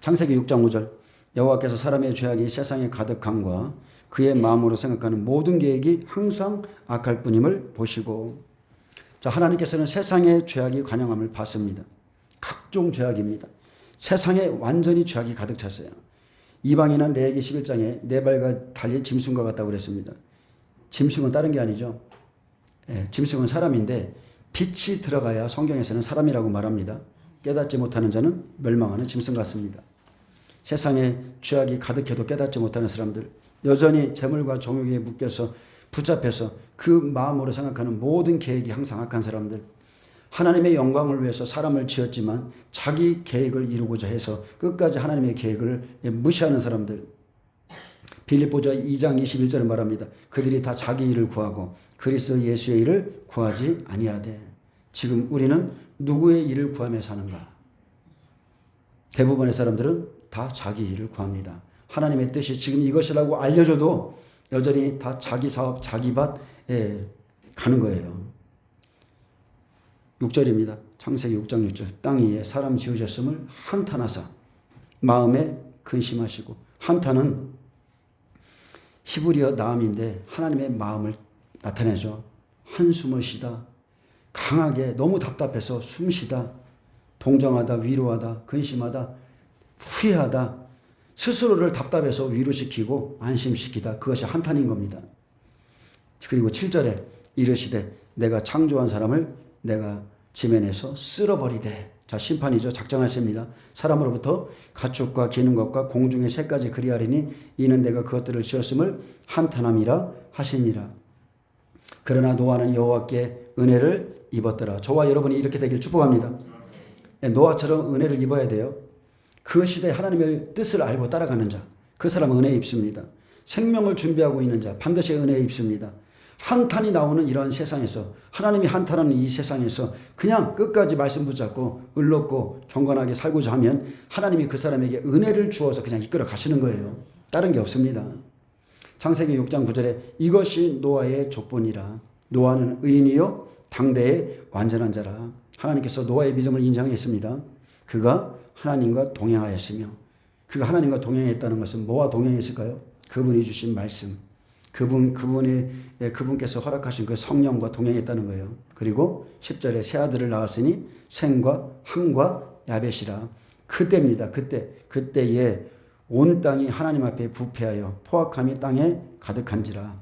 창세기 6장 5절 여호와께서 사람의 죄악이 세상에 가득함과 그의 마음으로 생각하는 모든 계획이 항상 악할 뿐임을 보시고. 자, 하나님께서는 세상의 죄악이 관영함을 봤습니다. 각종 죄악입니다. 세상에 완전히 죄악이 가득 찼어요. 이방인은 레위기 11장에 네 발과 달린 짐승과 같다고 그랬습니다. 짐승은 다른 게 아니죠. 짐승은 사람인데 빛이 들어가야 성경에서는 사람이라고 말합니다. 깨닫지 못하는 자는 멸망하는 짐승 같습니다. 세상에 죄악이 가득해도 깨닫지 못하는 사람들, 여전히 재물과 정욕에 묶여서 붙잡혀서 그 마음으로 생각하는 모든 계획이 항상 악한 사람들, 하나님의 영광을 위해서 사람을 지었지만 자기 계획을 이루고자 해서 끝까지 하나님의 계획을 무시하는 사람들. 빌립보서 2장 21절에 말합니다. 그들이 다 자기 일을 구하고 그리스도 예수의 일을 구하지 아니하되. 지금 우리는 누구의 일을 구하며 사는가? 대부분의 사람들은 다 자기 일을 구합니다. 하나님의 뜻이 지금 이것이라고 알려줘도 여전히 다 자기 사업, 자기 밭에 가는 거예요. 6절입니다. 창세기 6장 6절. 땅 위에 사람 지으셨음을 한탄하사 마음에 근심하시고. 한탄은 히브리어 나음인데 하나님의 마음을 나타내죠. 한숨을 쉬다. 강하게 너무 답답해서 숨 쉬다. 동정하다, 위로하다, 근심하다, 후회하다, 스스로를 답답해서 위로시키고 안심시키다. 그것이 한탄인 겁니다. 그리고 7절에 이르시되 내가 창조한 사람을 내가 지면에서 쓸어버리되. 자, 심판이죠. 작정하십니다. 사람으로부터 가축과 기는 것과 공중의 새까지 그리하리니 이는 내가 그것들을 지었음을 한탄함이라 하시니라. 그러나 노아는 여호와께 은혜를 입었더라. 저와 여러분이 이렇게 되길 축복합니다. 노아처럼 은혜를 입어야 돼요. 그 시대에 하나님의 뜻을 알고 따라가는 자, 그 사람은 은혜에 입습니다. 생명을 준비하고 있는 자 반드시 은혜에 입습니다. 한탄이 나오는 이러한 세상에서, 하나님이 한탄하는 이 세상에서 그냥 끝까지 말씀 붙잡고 의롭고 경건하게 살고자 하면 하나님이 그 사람에게 은혜를 주어서 그냥 이끌어 가시는 거예요. 다른 게 없습니다. 창세기 6장 9절에 이것이 노아의 족본이라. 노아는 의인이요 당대의 완전한 자라. 하나님께서 노아의 믿음을 인정했습니다. 그가 하나님과 동행하였으며. 그가 하나님과 동행했다는 것은 뭐와 동행했을까요? 그분이 주신 말씀, 그분께서 허락하신 그 성령과 동행했다는 거예요. 그리고 10절에 새 아들을 낳았으니 셈과 함과 야벳이라. 그때입니다. 그때에 온 땅이 하나님 앞에 부패하여 포악함이 땅에 가득한지라.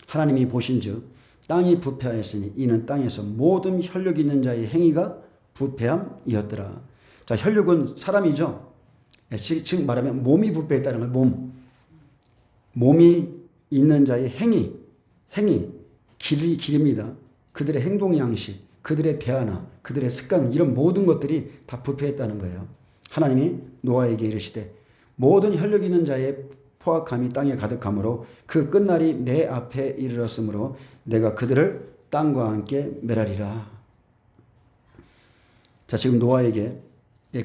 하나님이 보신즉 땅이 부패하였으니 이는 땅에서 모든 혈육 있는 자의 행위가 부패함이었더라. 자, 혈육은 사람이죠. 즉 말하면 몸이 부패했다는 걸. 몸이 있는 자의 행위, 길입니다. 그들의 행동 양식, 그들의 대화나 그들의 습관, 이런 모든 것들이 다 부패했다는 거예요. 하나님이 노아에게 이르시되 모든 혈육 있는 자의 포악함이 땅에 가득하므로 그 끝날이 내 앞에 이르렀으므로 내가 그들을 땅과 함께 멸하리라. 자, 지금 노아에게,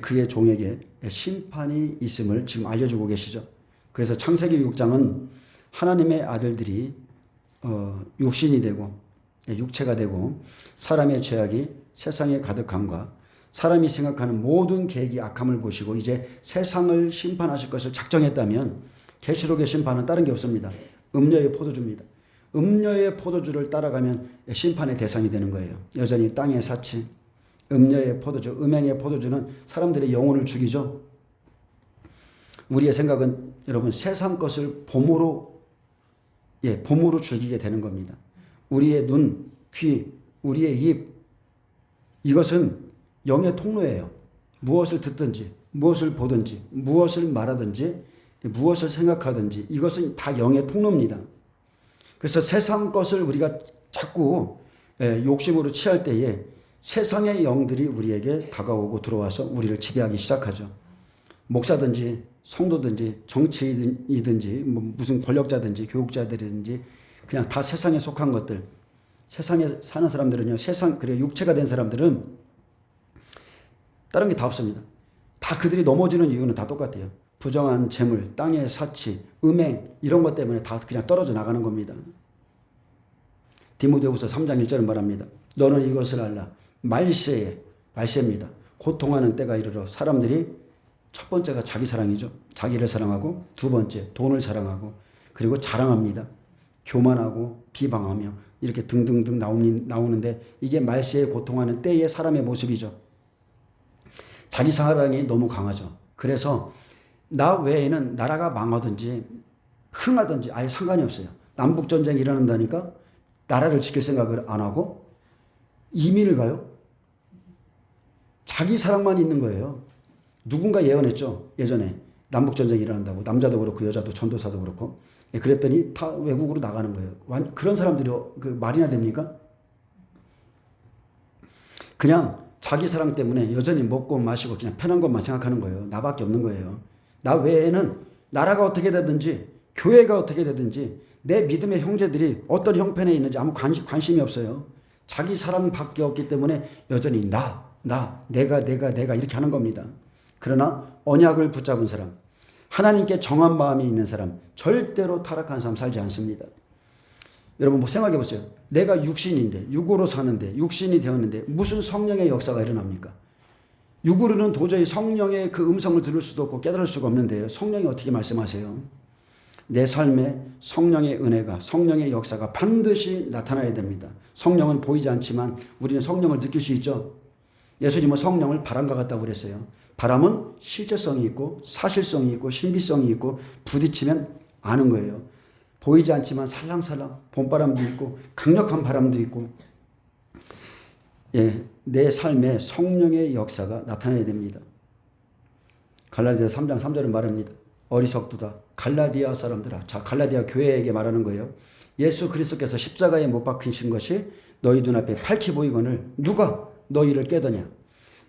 그의 종에게 심판이 있음을 지금 알려주고 계시죠. 그래서 창세기 6장은 하나님의 아들들이 육신이 되고 육체가 되고 사람의 죄악이 세상에 가득함과 사람이 생각하는 모든 계획이 악함을 보시고 이제 세상을 심판하실 것을 작정했다면 계시록의 심판은 다른 게 없습니다. 음녀의 포도주입니다. 음녀의 포도주를 따라가면 심판의 대상이 되는 거예요. 여전히 땅의 사치, 음녀의 포도주, 음행의 포도주는 사람들의 영혼을 죽이죠. 우리의 생각은 여러분 세상 것을 봄으로 즐기게 되는 겁니다. 우리의 눈, 귀, 우리의 입, 이것은 영의 통로예요. 무엇을 듣든지, 무엇을 보든지, 무엇을 말하든지, 무엇을 생각하든지 이것은 다 영의 통로입니다. 그래서 세상 것을 우리가 자꾸 욕심으로 취할 때에 세상의 영들이 우리에게 다가오고 들어와서 우리를 지배하기 시작하죠. 목사든지 성도든지 정치인이든지 무슨 권력자든지 교육자들이든지 그냥 다 세상에 속한 것들. 세상에 사는 사람들은요. 그래 육체가 된 사람들은 다른 게 다 없습니다. 다 그들이 넘어지는 이유는 다 똑같아요. 부정한 재물, 땅의 사치, 음행 이런 것 때문에 다 그냥 떨어져 나가는 겁니다. 디모데후서 3장 1절은 말합니다. 너는 이것을 알라. 말세입니다. 고통하는 때가 이르러 사람들이 첫 번째가 자기 사랑이죠. 자기를 사랑하고 두 번째 돈을 사랑하고 그리고 자랑합니다. 교만하고 비방하며 이렇게 등등등 나오는데 이게 말세에 고통하는 때의 사람의 모습이죠. 자기 사랑이 너무 강하죠. 그래서 나 외에는 나라가 망하든지 흥하든지 아예 상관이 없어요. 남북전쟁이 일어난다니까 나라를 지킬 생각을 안 하고 이민을 가요. 자기 사랑만 있는 거예요. 누군가 예언했죠. 예전에 남북전쟁이 일어난다고. 남자도 그렇고 여자도 전도사도 그렇고. 그랬더니 다 외국으로 나가는 거예요. 그런 사람들이 그 말이나 됩니까? 그냥 자기 사랑 때문에 여전히 먹고 마시고 그냥 편한 것만 생각하는 거예요. 나밖에 없는 거예요. 나 외에는 나라가 어떻게 되든지 교회가 어떻게 되든지 내 믿음의 형제들이 어떤 형편에 있는지 아무 관심이 없어요. 자기 사랑밖에 없기 때문에 여전히 내가 이렇게 하는 겁니다. 그러나 언약을 붙잡은 사람, 하나님께 정한 마음이 있는 사람, 절대로 타락한 삶 살지 않습니다. 여러분 생각해 보세요. 내가 육신인데 육으로 사는데 육신이 되었는데 무슨 성령의 역사가 일어납니까? 육으로는 도저히 성령의 그 음성을 들을 수도 없고 깨달을 수가 없는데요. 성령이 어떻게 말씀하세요? 내 삶에 성령의 은혜가 성령의 역사가 반드시 나타나야 됩니다. 성령은 보이지 않지만 우리는 성령을 느낄 수 있죠. 예수님은 성령을 바람과 같다고 그랬어요. 바람은 실제성이 있고 사실성이 있고 신비성이 있고 부딪히면 아는 거예요. 보이지 않지만 살랑살랑 봄바람도 있고 강력한 바람도 있고 내 삶에 성령의 역사가 나타나야 됩니다. 갈라디아서 3장 3절은 말합니다. 어리석도다 갈라디아 사람들아. 자, 갈라디아 교회에게 말하는 거예요. 예수 그리스도께서 십자가에 못 박히신 것이 너희 눈앞에 밝히 보이거늘 누가 너희를 깨더냐.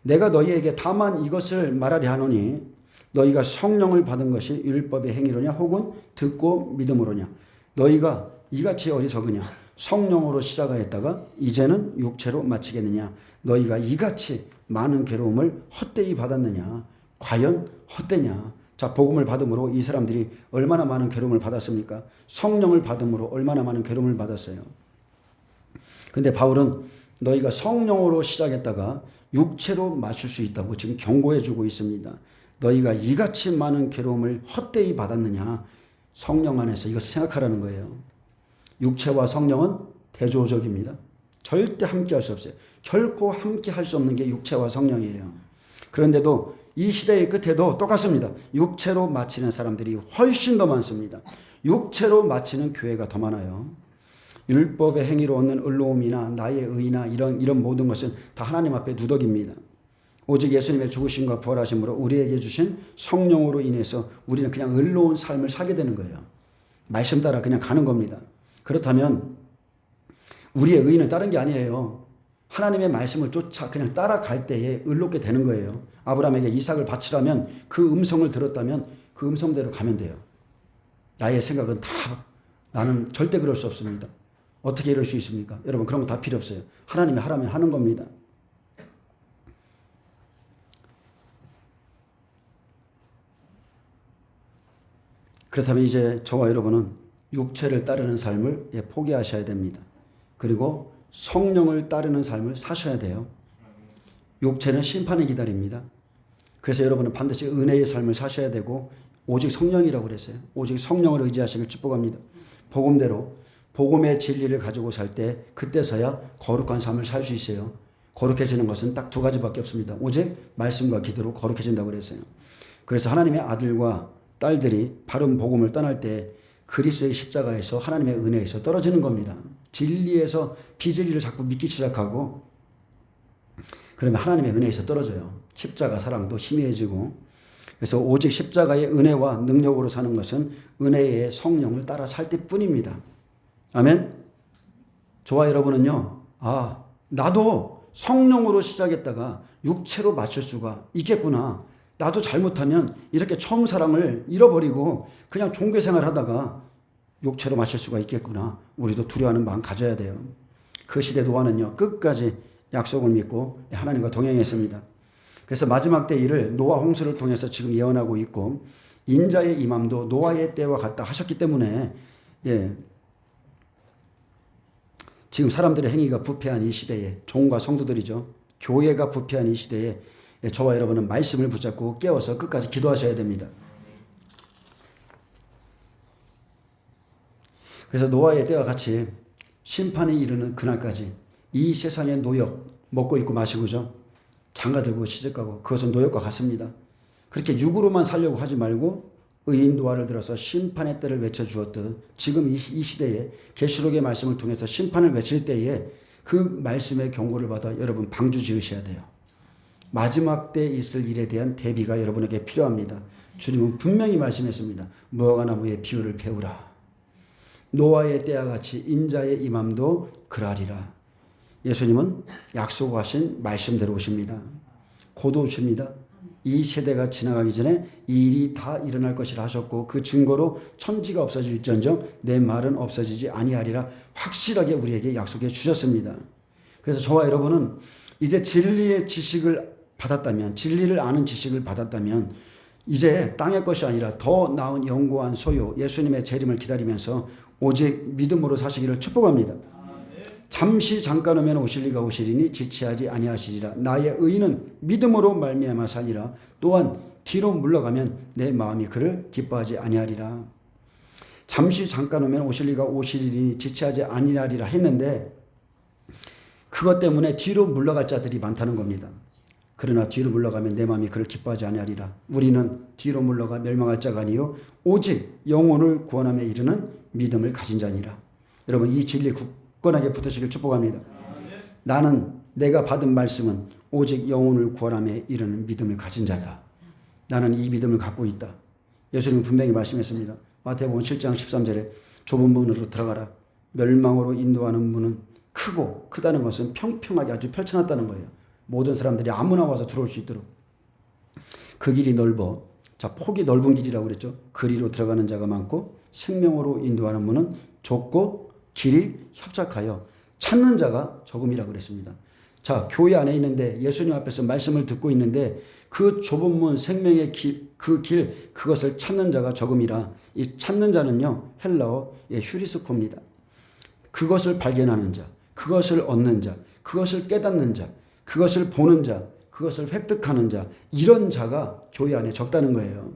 내가 너희에게 다만 이것을 말하려 하노니 너희가 성령을 받은 것이 율법의 행위로냐 혹은 듣고 믿음으로냐. 너희가 이같이 어리석으냐. 성령으로 시작하였다가 이제는 육체로 마치겠느냐. 너희가 이같이 많은 괴로움을 헛되이 받았느냐. 과연 헛되냐. 자, 복음을 받음으로 이 사람들이 얼마나 많은 괴로움을 받았습니까? 성령을 받음으로 얼마나 많은 괴로움을 받았어요. 근데 바울은 너희가 성령으로 시작했다가 육체로 마칠 수 있다고 지금 경고해 주고 있습니다. 너희가 이같이 많은 괴로움을 헛되이 받았느냐. 성령 안에서 이것을 생각하라는 거예요. 육체와 성령은 대조적입니다. 절대 함께 할 수 없어요. 결코 함께 할 수 없는 게 육체와 성령이에요. 그런데도 이 시대의 끝에도 똑같습니다. 육체로 마치는 사람들이 훨씬 더 많습니다. 육체로 마치는 교회가 더 많아요. 율법의 행위로 얻는 의로움이나 나의 의나 이런 모든 것은 다 하나님 앞에 누덕입니다. 오직 예수님의 죽으심과 부활하심으로 우리에게 주신 성령으로 인해서 우리는 그냥 의로운 삶을 살게 되는 거예요. 말씀 따라 그냥 가는 겁니다. 그렇다면 우리의 의는 다른 게 아니에요. 하나님의 말씀을 쫓아 그냥 따라갈 때에 의롭게 되는 거예요. 아브라함에게 이삭을 바치라면 그 음성을 들었다면 그 음성대로 가면 돼요. 나의 생각은 다 나는 절대 그럴 수 없습니다. 어떻게 이럴 수 있습니까? 여러분 그런 거 다 필요 없어요. 하나님이 하라면 하는 겁니다. 그렇다면 이제 저와 여러분은 육체를 따르는 삶을 포기하셔야 됩니다. 그리고 성령을 따르는 삶을 사셔야 돼요. 육체는 심판을 기다립니다. 그래서 여러분은 반드시 은혜의 삶을 사셔야 되고 오직 성령이라고 그랬어요. 오직 성령을 의지하시길 축복합니다. 복음대로 복음의 진리를 가지고 살 때 그때서야 거룩한 삶을 살 수 있어요. 거룩해지는 것은 딱 두 가지밖에 없습니다. 오직 말씀과 기도로 거룩해진다고 그랬어요. 그래서 하나님의 아들과 딸들이 바른 복음을 떠날 때 그리스도의 십자가에서 하나님의 은혜에서 떨어지는 겁니다. 진리에서 비진리를 자꾸 믿기 시작하고 그러면 하나님의 은혜에서 떨어져요. 십자가 사랑도 희미해지고 그래서 오직 십자가의 은혜와 능력으로 사는 것은 은혜의 성령을 따라 살 때뿐입니다. 아멘. 저와 여러분은요. 나도 성령으로 시작했다가 육체로 마칠 수가 있겠구나. 나도 잘못하면 이렇게 처음 사랑을 잃어버리고 그냥 종교생활 하다가 육체로 마칠 수가 있겠구나. 우리도 두려워하는 마음 가져야 돼요. 그 시대 노아는요. 끝까지 약속을 믿고 하나님과 동행했습니다. 그래서 마지막 때 일을 노아 홍수를 통해서 지금 예언하고 있고 인자의 임함도 노아의 때와 같다 하셨기 때문에 지금 사람들의 행위가 부패한 이 시대에 종과 성도들이죠. 교회가 부패한 이 시대에 저와 여러분은 말씀을 붙잡고 깨워서 끝까지 기도하셔야 됩니다. 그래서 노아의 때와 같이 심판이 이르는 그날까지 이 세상의 노역 먹고 입고 마시고죠. 장가 들고 시집가고 그것은 노역과 같습니다. 그렇게 육으로만 살려고 하지 말고 의인 노아를 들어서 심판의 때를 외쳐주었듯 지금 이 시대에 계시록의 말씀을 통해서 심판을 외칠 때에 그 말씀의 경고를 받아 여러분 방주 지으셔야 돼요. 마지막 때 있을 일에 대한 대비가 여러분에게 필요합니다. 주님은 분명히 말씀했습니다. 무화과나무의 비유를 배우라. 노아의 때와 같이 인자의 임함도 그러하리라. 예수님은 약속하신 말씀대로 오십니다. 곧 오십니다. 이 세대가 지나가기 전에 이 일이 다 일어날 것이라 하셨고 그 증거로 천지가 없어질지언정 내 말은 없어지지 아니하리라 확실하게 우리에게 약속해 주셨습니다. 그래서 저와 여러분은 이제 진리의 지식을 받았다면 진리를 아는 지식을 받았다면 이제 땅의 것이 아니라 더 나은 영고한 소유 예수님의 재림을 기다리면서 오직 믿음으로 사시기를 축복합니다. 잠시 잠깐 오면 오실 리가 오시리니 지체하지 아니하시리라. 나의 의인은 믿음으로 말미암아 살리라. 또한 뒤로 물러가면 내 마음이 그를 기뻐하지 아니하리라. 잠시 잠깐 오면 오실 리가 오시리니 지체하지 아니하리라 했는데 그것 때문에 뒤로 물러갈 자들이 많다는 겁니다. 그러나 뒤로 물러가면 내 마음이 그를 기뻐하지 아니하리라. 우리는 뒤로 물러가 멸망할 자가 아니요 오직 영혼을 구원함에 이르는 믿음을 가진 자니라. 여러분 이 진리 굳건하게 붙으시길 축복합니다. 나는 내가 받은 말씀은 오직 영혼을 구원함에 이르는 믿음을 가진 자다. 나는 이 믿음을 갖고 있다. 예수님은 분명히 말씀했습니다. 마태복음 7장 13절에 좁은 문으로 들어가라. 멸망으로 인도하는 문은 크다는 것은 평평하게 아주 펼쳐놨다는 거예요. 모든 사람들이 아무나 와서 들어올 수 있도록. 그 길이 넓어. 자, 폭이 넓은 길이라고 그랬죠. 그리로 들어가는 자가 많고 생명으로 인도하는 문은 좁고 길이 협착하여 찾는 자가 적음이라고 그랬습니다. 자, 교회 안에 있는데 예수님 앞에서 말씀을 듣고 있는데 그 좁은 문 생명의 길, 그것을 찾는 자가 적음이라. 이 찾는 자는요, 헬라어 휴리스코입니다. 그것을 발견하는 자, 그것을 얻는 자, 그것을 깨닫는 자, 그것을 보는 자, 그것을 획득하는 자, 이런 자가 교회 안에 적다는 거예요.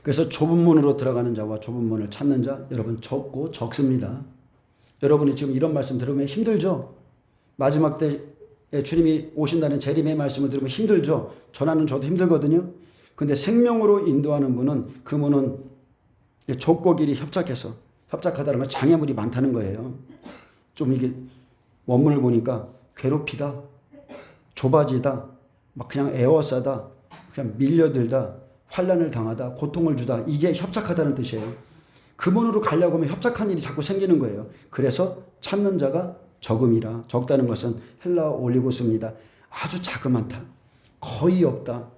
그래서 좁은 문으로 들어가는 자와 좁은 문을 찾는 자, 여러분 적고 적습니다. 여러분이 지금 이런 말씀 들으면 힘들죠? 마지막 때에 주님이 오신다는 재림의 말씀을 들으면 힘들죠? 전하는 저도 힘들거든요. 근데 생명으로 인도하는 문은 그 문은 좁고 길이 협착하다는 건 장애물이 많다는 거예요. 좀 이게 원문을 보니까 괴롭히다, 좁아지다, 막 그냥 에워싸다, 그냥 밀려들다, 환난을 당하다, 고통을 주다, 이게 협착하다는 뜻이에요. 그 문으로 가려고 하면 협착한 일이 자꾸 생기는 거예요. 그래서 찾는 자가 적음이라. 적다는 것은 헬라어 올리고스입니다. 아주 자그만다, 거의 없다,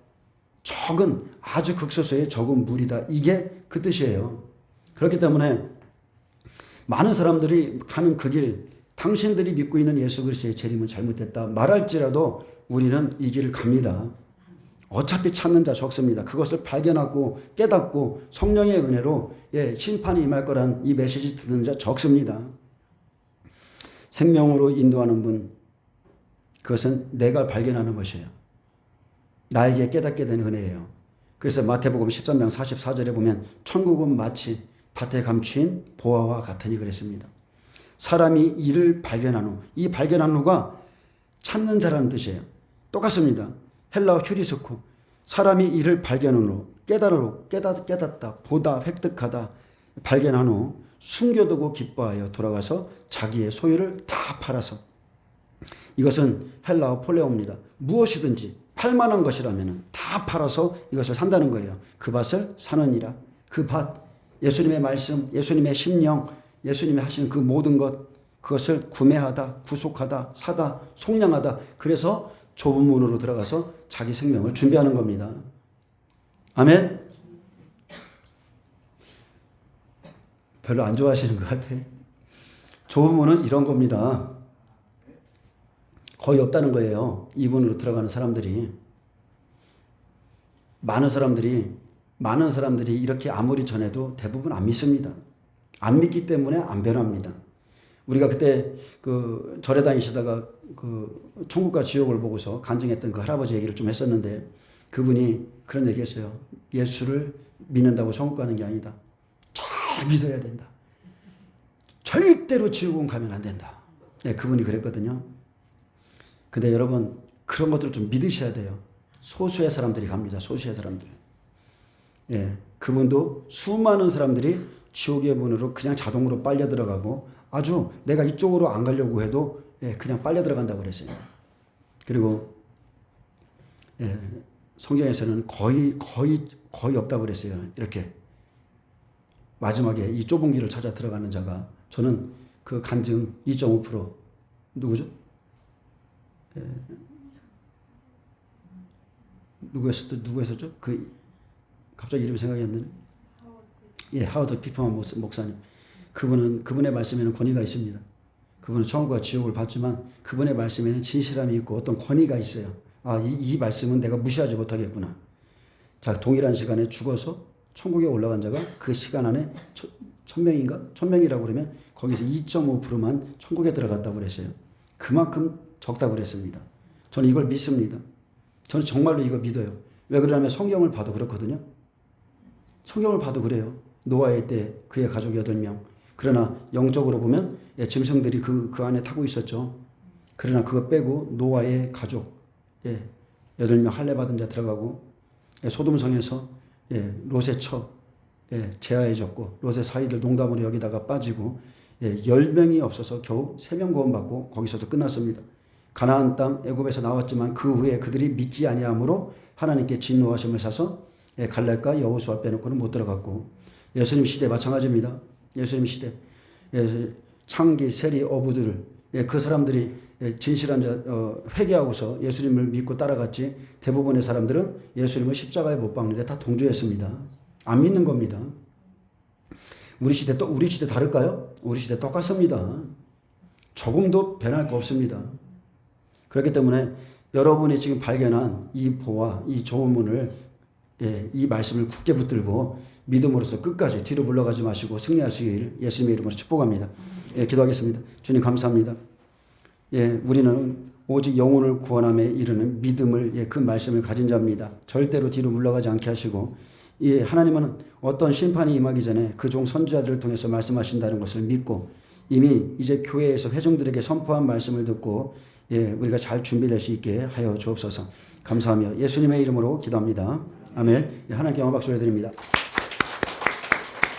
적은 아주 극소수의 적은 무리다, 이게 그 뜻이에요. 그렇기 때문에 많은 사람들이 가는 그 길, 당신들이 믿고 있는 예수 그리스도의 재림은 잘못됐다 말할지라도 우리는 이 길을 갑니다. 어차피 찾는 자 적습니다. 그것을 발견하고 깨닫고 성령의 은혜로 심판이 임할 거란 이 메시지 듣는 자 적습니다. 생명으로 인도하는 분, 그것은 내가 발견하는 것이에요. 나에게 깨닫게 되는 은혜예요. 그래서 마태복음 13장 44절에 보면 천국은 마치 밭에 감추인 보화와 같으니 그랬습니다. 사람이 이를 발견한 후, 이 발견한 후가 찾는 자라는 뜻이에요. 똑같습니다. 헬라어 휴리스코. 사람이 이를 발견한 후, 깨닫다, 보다, 획득하다, 발견한 후 숨겨두고 기뻐하여 돌아가서 자기의 소유를 다 팔아서, 이것은 헬라어 폴레오입니다. 무엇이든지 팔만한 것이라면 다 팔아서 이것을 산다는 거예요. 그 밭을 사느니라. 그 밭, 예수님의 말씀, 예수님의 심령, 예수님이 하시는 그 모든 것, 그것을 구매하다, 구속하다, 사다, 속량하다. 그래서 좁은 문으로 들어가서 자기 생명을 준비하는 겁니다. 아멘. 별로 안 좋아하시는 것 같아. 좁은 문은 이런 겁니다. 거의 없다는 거예요. 이 문으로 들어가는 사람들이. 많은 사람들이 이렇게 아무리 전해도 대부분 안 믿습니다. 안 믿기 때문에 안 변합니다. 우리가 그때 그 절에 다니시다가 그 천국과 지옥을 보고서 간증했던 그 할아버지 얘기를 좀 했었는데, 그분이 그런 얘기 했어요. 예수를 믿는다고 천국 가는 게 아니다. 잘 믿어야 된다. 절대로 지옥은 가면 안 된다. 네, 그분이 그랬거든요. 근데 여러분, 그런 것들을 좀 믿으셔야 돼요. 소수의 사람들이 갑니다. 소수의 사람들. 예, 그분도 수많은 사람들이 지옥의 문으로 그냥 자동으로 빨려 들어가고, 아주 내가 이쪽으로 안 가려고 해도 그냥 빨려 들어간다고 그랬어요. 그리고 성경에서는 거의 없다고 그랬어요. 이렇게 마지막에 이 좁은 길을 찾아 들어가는 자가, 저는 그 간증 2.5% 누구죠? 누구였었죠? 그 갑자기 이름이 생각이 안 나네. 예, 하워드 피퍼만 목사님. 그분의 말씀에는 권위가 있습니다. 그분은 천국과 지옥을 봤지만 그분의 말씀에는 진실함이 있고 어떤 권위가 있어요. 아, 이 말씀은 내가 무시하지 못하겠구나. 자, 동일한 시간에 죽어서 천국에 올라간 자가 그 시간 안에 1000명인가? 1000명이라고 그러면 거기서 2.5%만 천국에 들어갔다고 그랬어요. 그만큼 적다고 그랬습니다. 저는 이걸 믿습니다. 저는 정말로 이거 믿어요. 왜 그러냐면 성경을 봐도 그렇거든요. 성경을 봐도 그래요. 노아의 때 그의 가족 8명. 그러나 영적으로 보면 짐승들이 그 안에 타고 있었죠. 그러나 그거 빼고 노아의 가족 8명 할례 받은 자 들어가고, 소돔성에서 롯의 처 제하해졌고, 롯의 사이들 농담으로 여기다가 빠지고, 10명이 없어서 겨우 3명 구원받고 거기서도 끝났습니다. 가나안 땅 애굽에서 나왔지만 그 후에 그들이 믿지 아니함으로 하나님께 진노하심을 사서 갈렙과 여호수아 빼놓고는 못 들어갔고, 예수님 시대 마찬가지입니다. 예수님 시대 창기, 세리, 어부들, 그 사람들이 진실한 자 회개하고서 예수님을 믿고 따라갔지, 대부분의 사람들은 예수님을 십자가에 못 박는데 다 동조했습니다. 안 믿는 겁니다. 우리 시대 다를까요? 우리 시대 똑같습니다. 조금도 변할 거 없습니다. 그렇기 때문에 여러분이 지금 발견한 이 보화, 이 좋은 문을, 이 말씀을 굳게 붙들고 믿음으로써 끝까지 뒤로 물러가지 마시고 승리하시길 예수님의 이름으로 축복합니다. 기도하겠습니다. 주님 감사합니다. 우리는 오직 영혼을 구원함에 이르는 믿음을, 그 말씀을 가진 자입니다. 절대로 뒤로 물러가지 않게 하시고, 하나님은 어떤 심판이 임하기 전에 그 종 선지자들을 통해서 말씀하신다는 것을 믿고, 이미 이제 교회에서 회중들에게 선포한 말씀을 듣고 우리가 잘 준비될 수 있게 하여 주옵소서. 감사하며 예수님의 이름으로 기도합니다. 아멘. 하나님께 영광 박수를 드립니다.